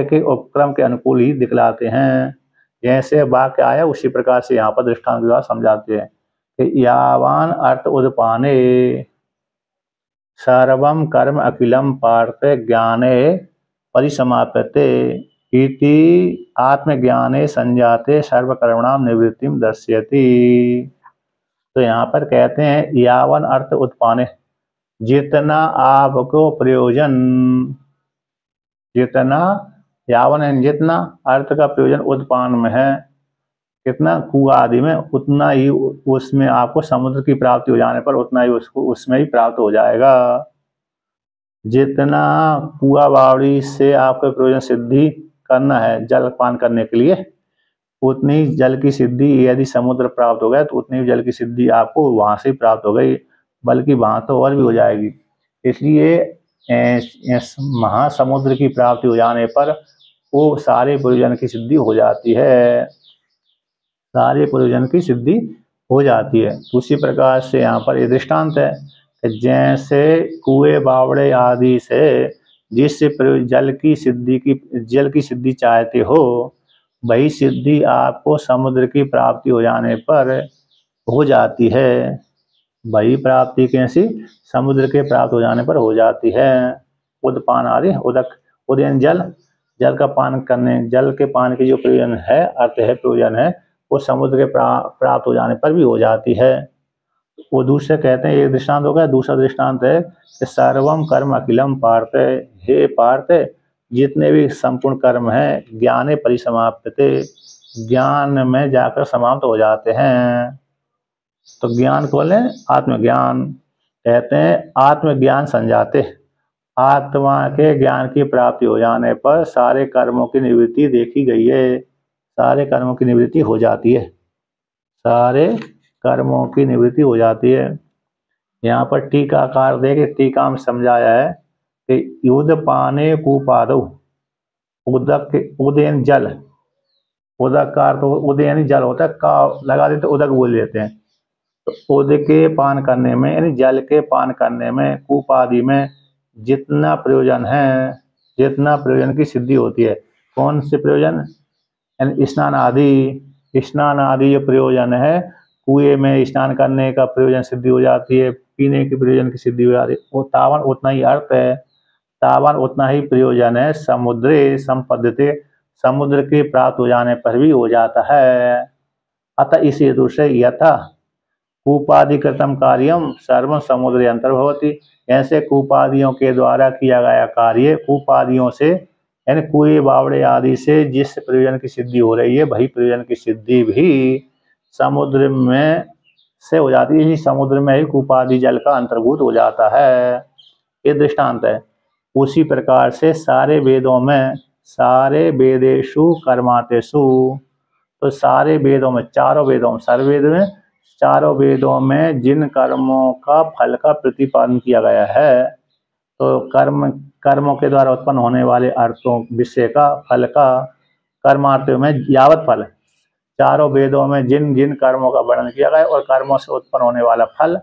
के उपक्रम के अनुकूल ही दिखलाते हैं। जैसे वाक्य आया उसी प्रकार से यहाँ पर दृष्टांत द्वारा समझाते हैं कि यावान अर्थ उद्पाने सर्वम कर्म अखिलम पार्थ ज्ञाने परिसमाप्यते इति आत्मज्ञाने संजाते सर्वकर्मणाम निवृत्तिम दर्शयति। तो यहाँ पर कहते हैं यावन अर्थ उत्पाने, जितना आपको प्रयोजन, जितना यावन जितना अर्थ का प्रयोजन उत्पान में है, कितना कुआ आदि में, उतना ही उसमें आपको समुद्र की प्राप्ति हो जाने पर उतना ही उसको उसमें ही प्राप्त हो जाएगा। जितना कुआ बावड़ी से आपको प्रयोजन सिद्धि करना है जल पान करने के लिए, उतनी जल की सिद्धि यदि समुद्र प्राप्त हो गया तो उतनी जल की सिद्धि आपको वहां से प्राप्त हो गई, बल्कि वहां तो और भी हो जाएगी। इसलिए महासमुद्र की प्राप्ति हो जाने पर वो सारे प्रयोजन की सिद्धि हो जाती है, सारे प्रयोजन की सिद्धि हो जाती है। उसी प्रकार से यहाँ पर ये दृष्टांत है कि जैसे कुएं बावड़े आदि से जिससे जल की सिद्धि चाहते हो, वही सिद्धि आपको समुद्र की प्राप्ति हो जाने पर हो जाती है। वही प्राप्ति कैसी? समुद्र के प्राप्त हो जाने पर हो जाती है। उदपान आदि, उदक उदयन जल, जल के पान की जो प्रयोजन है, अर्थ है, प्रयोजन है, वो समुद्र के प्राप्त हो जाने पर भी हो जाती है। वो दूसरे कहते हैं, एक दृष्टांत हो गया। दूसरा दृष्टांत है कि सर्वम कर्म अखिलम पार्थ, हे पार्थ, जितने भी संपूर्ण कर्म हैं ज्ञाने परिसमाप्यते, ज्ञान में जाकर समाप्त हो जाते हैं। तो ज्ञान को बोले आत्मज्ञान, कहते हैं आत्मज्ञान संजाते, आत्मा के ज्ञान की प्राप्ति हो जाने पर सारे कर्मों की निवृत्ति देखी गई है, सारे कर्मों की निवृत्ति हो जाती है, सारे कर्मों की निवृत्ति हो जाती है। यहाँ पर टीकाकार देखे, टीका में समझाया है कि युद्ध पाने कुपादो, उदक उदयन जल, उदक का तो उदयन जल होता है, का लगा देते उदक बोल देते हैं। तो उदक के पान करने में, यानी जल के पान करने में, कूपादि में जितना प्रयोजन है, जितना प्रयोजन की सिद्धि होती है। कौन से प्रयोजन? यानी स्नान आदि जो प्रयोजन है, कुएं में स्नान करने का प्रयोजन सिद्धि हो जाती है, पीने के प्रयोजन की सिद्धि हो जाती है, वो तावन उतना ही अर्थ है, तावन उतना ही प्रयोजन है समुद्रे संपद्यते, समुद्र के प्राप्त हो जाने पर भी हो जाता है। अतः इस हेतु से यथा कूपादिकृतम कार्यम सर्व समुद्र अंतर्भवति, ऐसे कूपादियों के द्वारा किया गया कार्य, कूपादियों से यानी कुएं बावड़े आदि से जिस प्रयोजन की सिद्धि हो रही है, वही प्रयोजन की सिद्धि भी समुद्र में से हो जाती है। इसी समुद्र में ही कूपादि जल का अंतर्भूत हो जाता है। ये दृष्टांत है। उसी प्रकार से सारे वेदों में, सारे वेदेषु कर्मातेषु, तो सारे वेदों में, चारों वेदों में, सर्ववेद में, चारों वेदों में जिन कर्मों का फल का प्रतिपादन किया गया है, तो कर्मों के द्वारा उत्पन्न होने वाले अर्थों, विषय का, फल का, कर्मार्थों में यावत फल, चारों वेदों में जिन जिन कर्मों का वर्णन किया गया और कर्मों से उत्पन्न होने वाला फल,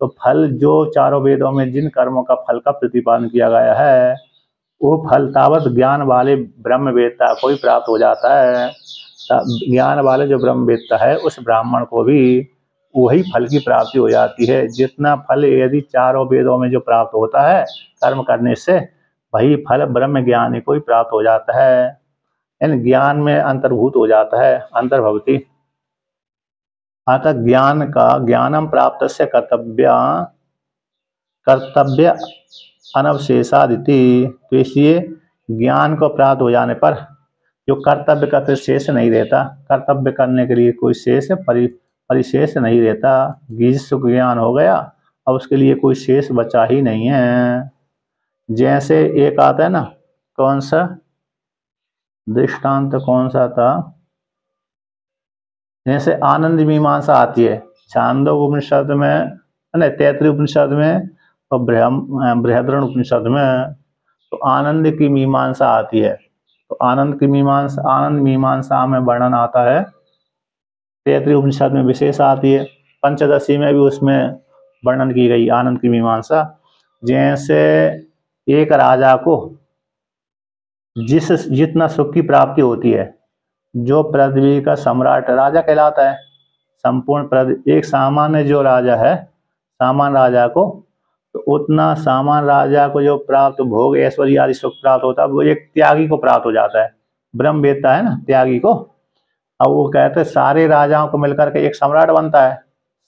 तो फल जो चारों वेदों में जिन कर्मों का फल का प्रतिपादन किया गया है, वो फल तावत ज्ञान वाले ब्रह्मवेत्ता को भी प्राप्त हो जाता है। ज्ञान वाले जो ब्रह्मवेत्ता है, उस ब्राह्मण को भी वही फल की प्राप्ति हो जाती है। जितना फल यदि चारों वेदों में जो प्राप्त होता है कर्म करने से, वही फल ब्रह्म ज्ञानी को ही प्राप्त हो जाता है, यानी ज्ञान में अंतर्भूत हो जाता है, अंतर्भवती। अतः ज्ञान का ज्ञानम प्राप्त से कर्तव्य अनवशेषादिति, तो इसलिए ज्ञान को प्राप्त हो जाने पर जो कर्तव्य का फिर शेष नहीं रहता, कर्तव्य करने के लिए कोई शेष परिशेष नहीं रहता। सुख ज्ञान हो गया, अब उसके लिए कोई शेष बचा ही नहीं है। जैसे एक आता है ना, कौन सा दृष्टांत कौन सा था, जैसे आनंद मीमांसा आती है छांदोग्य उपनिषद में, तैत्तिरीय उपनिषद में और बृहद्रण्य उपनिषद में, तो आनंद की मीमांसा आती है। तो आनंद मीमांसा में वर्णन आता है, तैत्तिरीय उपनिषद में विशेष आती है, पंचदशी में भी उसमें वर्णन की गई आनंद की मीमांसा। जैसे एक राजा को जितना सुख की प्राप्ति होती है, जो पृथ्वी का सम्राट राजा कहलाता है, संपूर्ण एक सामान्य जो राजा है, सामान्य राजा को, तो उतना सामान्य राजा को जो प्राप्त भोग ऐश्वर्य आदि सुख प्राप्त होता है, वो एक त्यागी को प्राप्त हो जाता है। ब्रह्मवेत्ता है ना, त्यागी को। अब वो कहते हैं सारे राजाओं को मिलकर के एक सम्राट बनता है,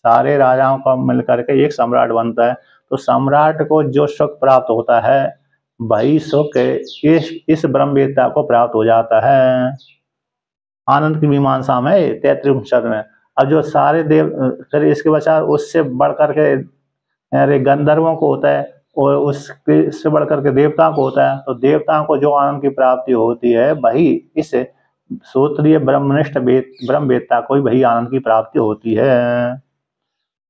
सारे राजाओं को मिलकर के एक सम्राट बनता है। तो सम्राट को जो सुख प्राप्त होता है, वही सुख इस ब्रह्मवेत्ता को प्राप्त हो जाता है आनंद की मीमांसा में, तैत्तिरीय उपनिषद में। अब जो सारे देव, फिर इसके पश्चात उससे बढ़कर के अरे गंधर्वों को होता है, और उससे बढ़कर के देवताओं को होता है। तो देवताओं को जो आनंद की प्राप्ति होती है, वही इस सूत्रीय ब्रह्मनिष्ठ ब्रह्मवेत्ता को ही वही आनंद की प्राप्ति होती है।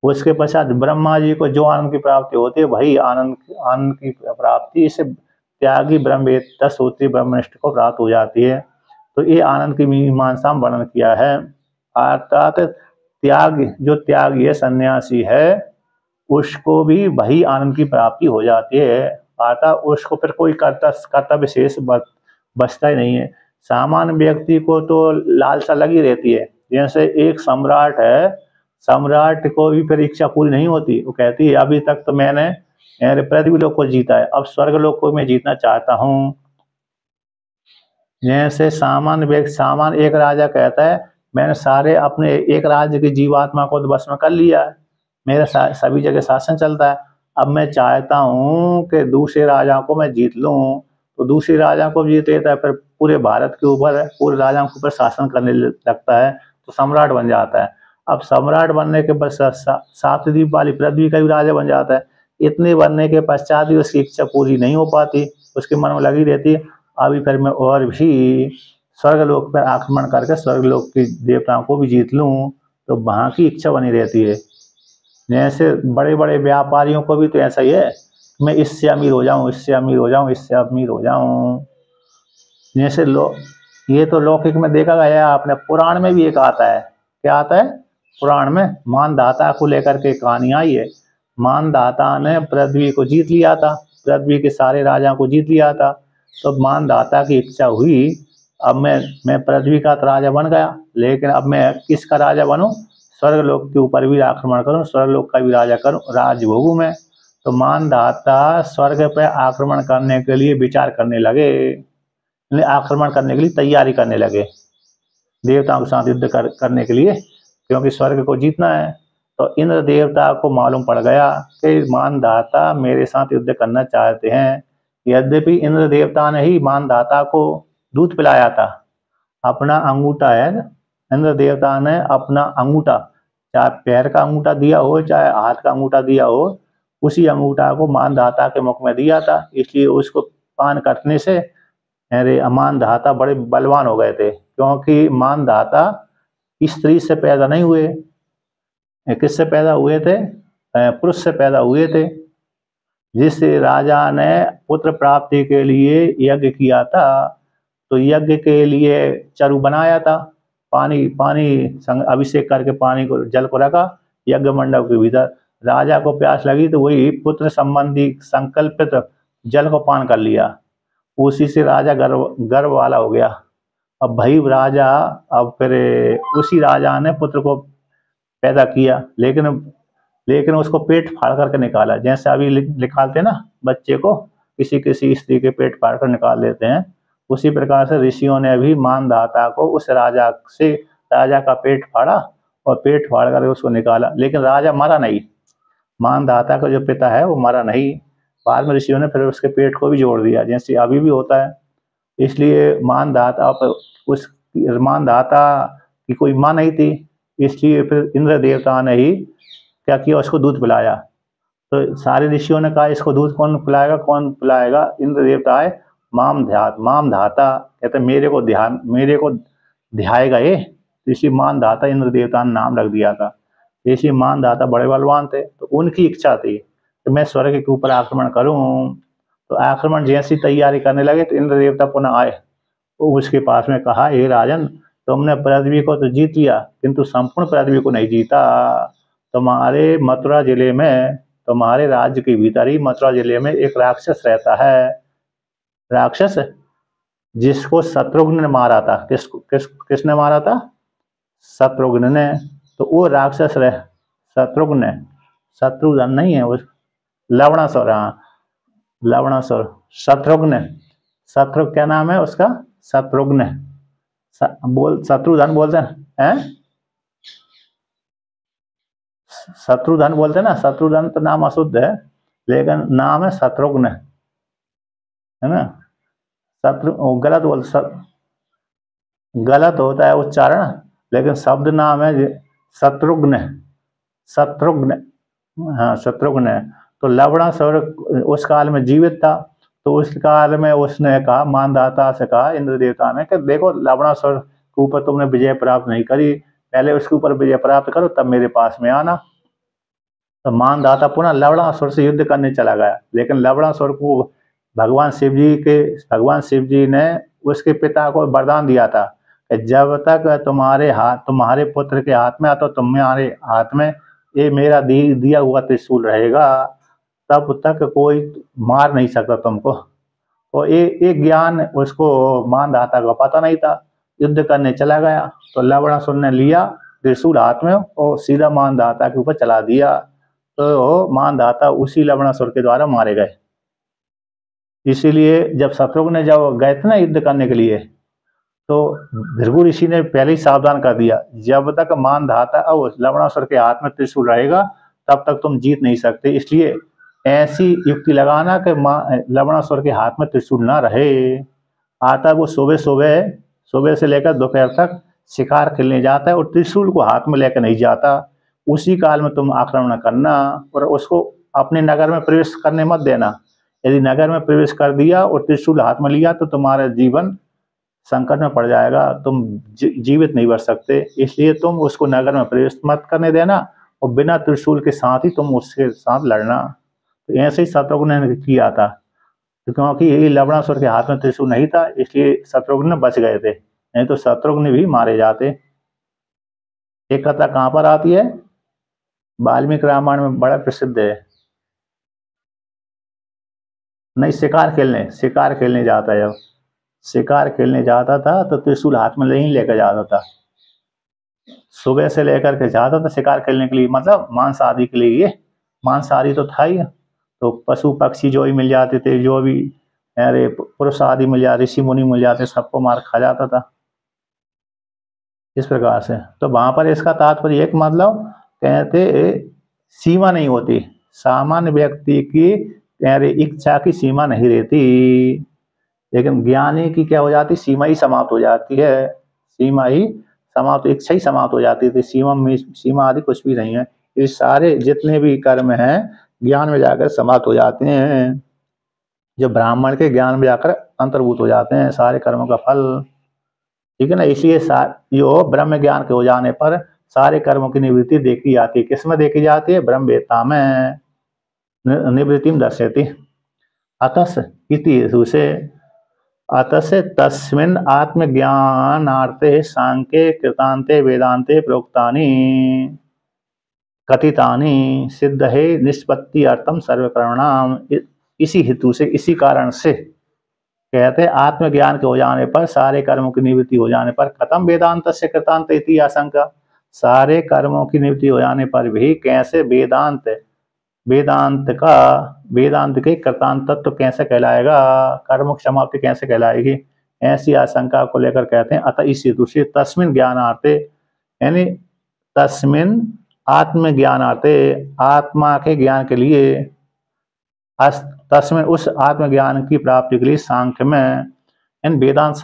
उसके पश्चात ब्रह्मा जी को जो आनंद की प्राप्ति होती है, वही आनंद की प्राप्ति इस त्यागी ब्रह्मवेत्ता सूत्रीय ब्रह्मनिष्ठ को प्राप्त हो जाती है। तो ये आनंद की मीमांसा में वर्णन किया है। अर्थात जो त्यागी है, सन्यासी है, उसको भी वही आनंद की प्राप्ति हो जाती है। पाता उसको फिर कोई कर्तव्य शेष बचता ही नहीं है। सामान्य व्यक्ति को तो लालसा लगी रहती है। जैसे एक सम्राट है, सम्राट को भी फिर इच्छा पूरी नहीं होती, वो कहती है अभी तक तो मैंने पृथ्वी लोक को जीता है, अब स्वर्ग लोक को मैं जीतना चाहता हूँ। जैसे सामान्य एक राजा कहता है मैंने सारे अपने एक राज्य की जीवात्मा को तो बस में कर लिया है, मेरा सभी जगह शासन चलता है, अब मैं चाहता हूँ कि दूसरे राजा को मैं जीत लूँ। तो दूसरे राजा को जीत लेता है, फिर पूरे भारत के ऊपर, पूरे राजाओं के ऊपर शासन करने लगता है, तो सम्राट बन जाता है। अब सम्राट बनने के बाद सात द्वीप वाली पृथ्वी का भी राजा बन जाता है। इतने बनने के पश्चात भी उसकी इच्छा पूरी नहीं हो पाती, उसके मन में लगी रहती है अभी फिर मैं और भी स्वर्गलोक पर आक्रमण करके स्वर्गलोक के देवताओं को भी जीत लूँ, तो वहाँ की इच्छा बनी रहती है। जैसे बड़े बड़े व्यापारियों को भी तो ऐसा ही है, मैं इससे अमीर हो जाऊँ, इससे अमीर हो जाऊँ, इससे अमीर हो जाऊँ। जैसे ये तो लौकिक में देखा गया, आपने पुराण में भी एक आता है, क्या आता है पुराण में, मानधाता को लेकर के कहानी आई है। मानधाता ने पृथ्वी को जीत लिया था, पृथ्वी के सारे राजाओं को जीत लिया था। तो मानधाता की इच्छा हुई अब मैं पृथ्वी का तो राजा बन गया, लेकिन अब मैं किसका राजा बनूं, स्वर्गलोक के ऊपर भी आक्रमण करूं, स्वर्गलोक का भी राजा करूं, राज भोगूं मैं। तो मानधाता स्वर्ग पर आक्रमण करने के लिए विचार करने लगे, आक्रमण करने के लिए तैयारी करने लगे, देवताओं के साथ युद्ध करने के लिए, क्योंकि स्वर्ग को जीतना है। तो इंद्र देवता को मालूम पड़ गया कि मानधाता मेरे साथ युद्ध करना चाहते हैं। यद्यपि इंद्र देवता ने ही मानधाता को दूध पिलाया था, अपना अंगूठा है, इंद्र देवता ने अपना अंगूठा, चाहे पैर का अंगूठा दिया हो चाहे हाथ का अंगूठा दिया हो, उसी अंगूठा को मानधाता के मुख में दिया था। इसलिए उसको पान करने से अरे मानधाता बड़े बलवान हो गए थे, क्योंकि मानधाता स्त्री से पैदा नहीं हुए, किससे पैदा हुए थे, पुरुष से पैदा हुए थे। जिस राजा ने पुत्र प्राप्ति के लिए यज्ञ किया था, तो यज्ञ के लिए चरु बनाया था, पानी अभिषेक करके पानी को, जल को रखा यज्ञ मंडप के भीतर। राजा को प्यास लगी तो वही पुत्र संबंधी संकल्पित जल को पान कर लिया, उसी से राजा गर्व वाला हो गया। अब भाई राजा, अब फिर उसी राजा ने पुत्र को पैदा किया, लेकिन उसको पेट फाड़ करके निकाला, जैसे अभी निकालते हैं ना बच्चे को, किसी स्त्री के पेट फाड़ कर निकाल देते हैं, उसी प्रकार से ऋषियों ने भी मानधाता को उस राजा का पेट फाड़ा और पेट फाड़ कर उसको निकाला, लेकिन राजा मरा नहीं, मानधाता का जो पिता है वो मरा नहीं। बाद में ऋषियों ने फिर उसके पेट को भी जोड़ दिया, जैसे अभी भी होता है। इसलिए मानधाता की कोई माँ नहीं थी, इसलिए फिर इंद्र देवता ने ही क्या किया, उसको दूध पिलाया। तो सारे ऋषियों ने कहा इसको दूध कौन पिलाएगा, इंद्र देवता है मामधाता, कहते मेरे को ध्याएगा ये, इसलिए मानधाता इंद्र देवता ने नाम रख दिया था। इसलिए मानधाता बड़े बलवान थे, तो उनकी इच्छा थी कि मैं स्वर्ग के ऊपर आक्रमण करूं। तो आक्रमण जैसी तैयारी करने लगे तो इंद्र देवता पुनः आए, तो उसके पास में कहा हे राजन, तुमने पृथ्वी को तो जीत लिया किंतु संपूर्ण पृथ्वी को नहीं जीता। तुम्हारे मथुरा जिले में, तुम्हारे राज्य के भीतर ही मथुरा जिले में एक राक्षस रहता है, राक्षस जिसको शत्रुघ्न ने मारा था। किसने मारा था, शत्रुघ्न ने। तो वो राक्षस शत्रुघ्न नहीं है, वो लवणासुर, हाँ लवणासुर, शत्रु क्या नाम है उसका, शत्रुघ्न, शत्रुधन बोलते हैं, शत्रुधन बोलते हैं ना, शत्रुधन तो नाम अशुद्ध है, लेकिन नाम है शत्रुघ्न, है ना। गलत होता है उच्चारण, लेकिन शब्द नाम है शत्रुघ्न, हाँ शत्रुघ्न। तो लवणासुर उस काल में जीवित था, तो उस काल में उसने कहा, मानधाता से कहा इंद्र देवता ने कि देखो लवणासुर के ऊपर तुमने विजय प्राप्त नहीं करी, पहले उसके ऊपर विजय प्राप्त करो तब मेरे पास में आना। तो मानधाता पुनः लवणासुर से युद्ध करने चला गया, लेकिन लवणासुर को भगवान शिव जी ने उसके पिता को वरदान दिया था कि जब तक तुम्हारे पुत्र के हाथ में, तो तुम्हारे हाथ में ये मेरा दिया हुआ त्रिशूल रहेगा, तब तक कोई मार नहीं सकता तुमको। तो एक ज्ञान उसको मानधाता का पता नहीं था, युद्ध करने चला गया तो लवणासुर ने लिया त्रिशूल हाथ में और सीधा मानधाता के ऊपर चला दिया, तो मानधाता उसी लवणासुर के द्वारा मारे गए। इसीलिए जब शत्रुघ्न जब गए थे ना युद्ध करने के लिए, तो भृगु ऋषि ने पहले ही सावधान कर दिया, जब तक मानधाता और लवणासुर के हाथ में त्रिशूल रहेगा तब तक तुम जीत नहीं सकते। इसलिए ऐसी युक्ति लगाना कि लवणासुर के हाथ में त्रिशूल ना रहे। आता वो सुबह सुबह सुबह से लेकर दोपहर तक शिकार खेलने जाता है और त्रिशूल को हाथ में लेकर नहीं जाता। उसी काल में तुम आक्रमण करना और उसको अपने नगर में प्रवेश करने मत देना। यदि नगर में प्रवेश कर दिया और त्रिशूल हाथ में लिया तो तुम्हारा जीवन संकट में पड़ जाएगा, तुम जीवित नहीं बच सकते। इसलिए तुम उसको नगर में प्रवेश मत करने देना और बिना त्रिशूल के साथ ही तुम उसके साथ लड़ना। तो ऐसे ही शत्रुघ्न ने किया था, क्योंकि ये लवणासुर के हाथ में त्रिशूल नहीं था, इसलिए शत्रुघ्न बच गए थे, नहीं तो शत्रुघ्न भी मारे जाते। एक कथा कहाँ पर आती है, वाल्मीकि रामायण में बड़ा प्रसिद्ध है। नहीं, शिकार खेलने जाता है, जब शिकार खेलने जाता था तो त्रिशूल हाथ में नहीं लेकर जाता था। सुबह से लेकर के जाता था शिकार खेलने के लिए, मतलब मांस आदि के लिए। ये मांस आदि तो था ही, तो पशु पक्षी जो भी मिल जाते थे, जो भी अरे पुरुष आदि मिल जाते, ऋषि मुनि मिल जाते, सबको मार खा जाता था इस प्रकार से। तो वहां पर इसका तात्पर्य एक मतलब कहते सीमा नहीं होती, सामान्य व्यक्ति की इच्छा की सीमा नहीं रहती, लेकिन ज्ञानी की क्या हो जाती, सीमा ही समाप्त हो जाती है। सीमा ही समाप्त, इच्छा ही समाप्त हो जाती थी, सीमा आदि कुछ भी नहीं है। ये सारे जितने भी कर्म हैं ज्ञान में जाकर समाप्त हो जाते हैं, जो ब्राह्मण के ज्ञान में जाकर अंतर्भूत हो जाते हैं सारे कर्मों का फल। ठीक है ना, इसलिए जो ब्रह्म ज्ञान के हो जाने पर सारे कर्मों की निवृत्ति देखी जाती है। किसमें देखी जाती है, ब्रह्मवेत्ता में निवृत्ति में दर्शयती। अतस इति से अतः तस्मिन् आत्मज्ञानार्थे सांख्ये कृतान्ते वेदान्ते प्रोक्तानि कथितानि सिद्धये निष्पत्ति अर्थम सर्वकर्मणाम। इसी हेतु से, इसी कारण से कहते हैं आत्मज्ञान के हो जाने पर, सारे कर्मों की निवृत्ति हो जाने पर, कथम वेदांत से कृतांत इति आशंका, सारे कर्मों की निवृत्ति हो जाने पर भी कैसे वेदांत के कृतांत तत्व कैसे कहलाएगा, कर्म की समाप्ति कैसे कहलाएगी, ऐसी आशंका को लेकर कहते हैं अतः इस हेतु से तस्मिन ज्ञानार्थे, यानी तस्मिन आत्मज्ञानार्थे, आत्मा के ज्ञान के लिए, तस्मिन उस आत्मज्ञान की प्राप्ति के लिए सांख्य में, इन वेदांत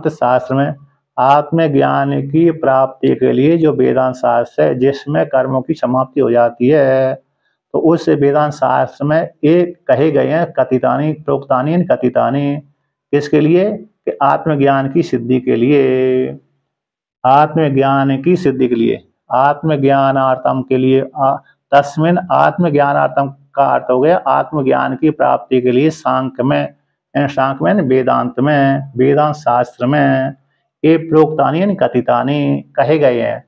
शास्त्र में आत्मज्ञान की प्राप्ति के लिए जो वेदांत शास्त्र है जिसमें कर्मों की समाप्ति हो जाती है, तो उस वेदांत शास्त्र में एक कहे गए हैं कथितानि प्रोक्तानि कथितानि, किसके लिए कि आत्मज्ञान की सिद्धि के लिए, आत्मज्ञान की सिद्धि के लिए, आत्मज्ञानार्थम के लिए। तस्मिन आत्मज्ञानार्थम का अर्थ हो गया आत्मज्ञान की प्राप्ति के लिए सांख्य में, वेदांत में, वेदांत शास्त्र में ये प्रोक्तानि कथितानि कहे गए हैं,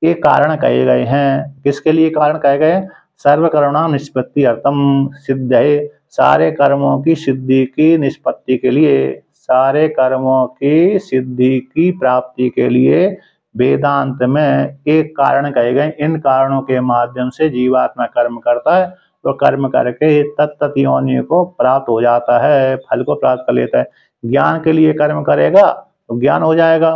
ये कारण कहे गए हैं। किसके लिए कारण कहे गए, सर्वकर्मणाम निष्पत्ति अर्थम सिद्ध है, सारे कर्मों की सिद्धि की निष्पत्ति के लिए, सारे कर्मों की सिद्धि की प्राप्ति के लिए वेदांत में एक कारण कहे गए। इन कारणों के माध्यम से जीवात्मा कर्म करता है तो कर्म करके तत्त योनि को प्राप्त हो जाता है, फल को प्राप्त कर लेता है। ज्ञान के लिए कर्म करेगा तो ज्ञान हो जाएगा,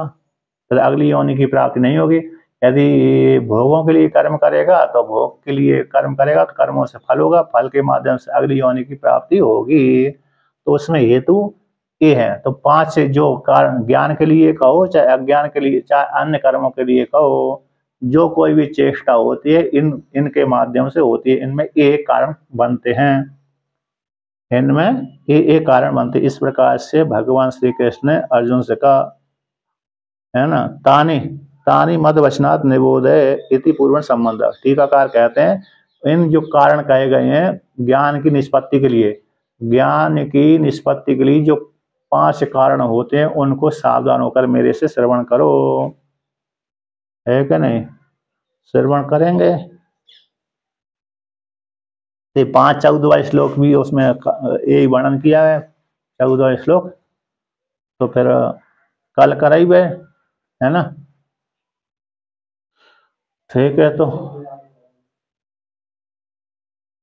फिर अगली योनि की प्राप्ति नहीं होगी। यदि भोगों के लिए कर्म करेगा तो भोग के लिए कर्म करेगा तो कर्मों से फल होगा, फल के माध्यम से अगली योनि की प्राप्ति होगी। तो उसमें हेतु ये है। तो 5 जो कारण, ज्ञान के लिए कहो चाहे अज्ञान के लिए, चाहे अन्य कर्मों के लिए कहो, जो कोई भी चेष्टा होती है इनके माध्यम से होती है, इनमें एक कारण बनते हैं, इनमें ये कारण बनते। इस प्रकार से भगवान श्री कृष्ण ने अर्जुन से कहा, है ना, तानी मद वचनात् निबोधय इति पूर्व संबंध। टीकाकार कहते हैं इन जो कारण कहे गए हैं ज्ञान की निष्पत्ति के लिए, ज्ञान की निष्पत्ति के लिए जो 5 कारण होते हैं उनको सावधान होकर मेरे से श्रवण करो, है कि नहीं, श्रवण करेंगे। तो 5-14वां श्लोक भी उसमें यही वर्णन किया है, 14वां श्लोक। तो फिर कल कराइबे, है ना। ठीक है, तो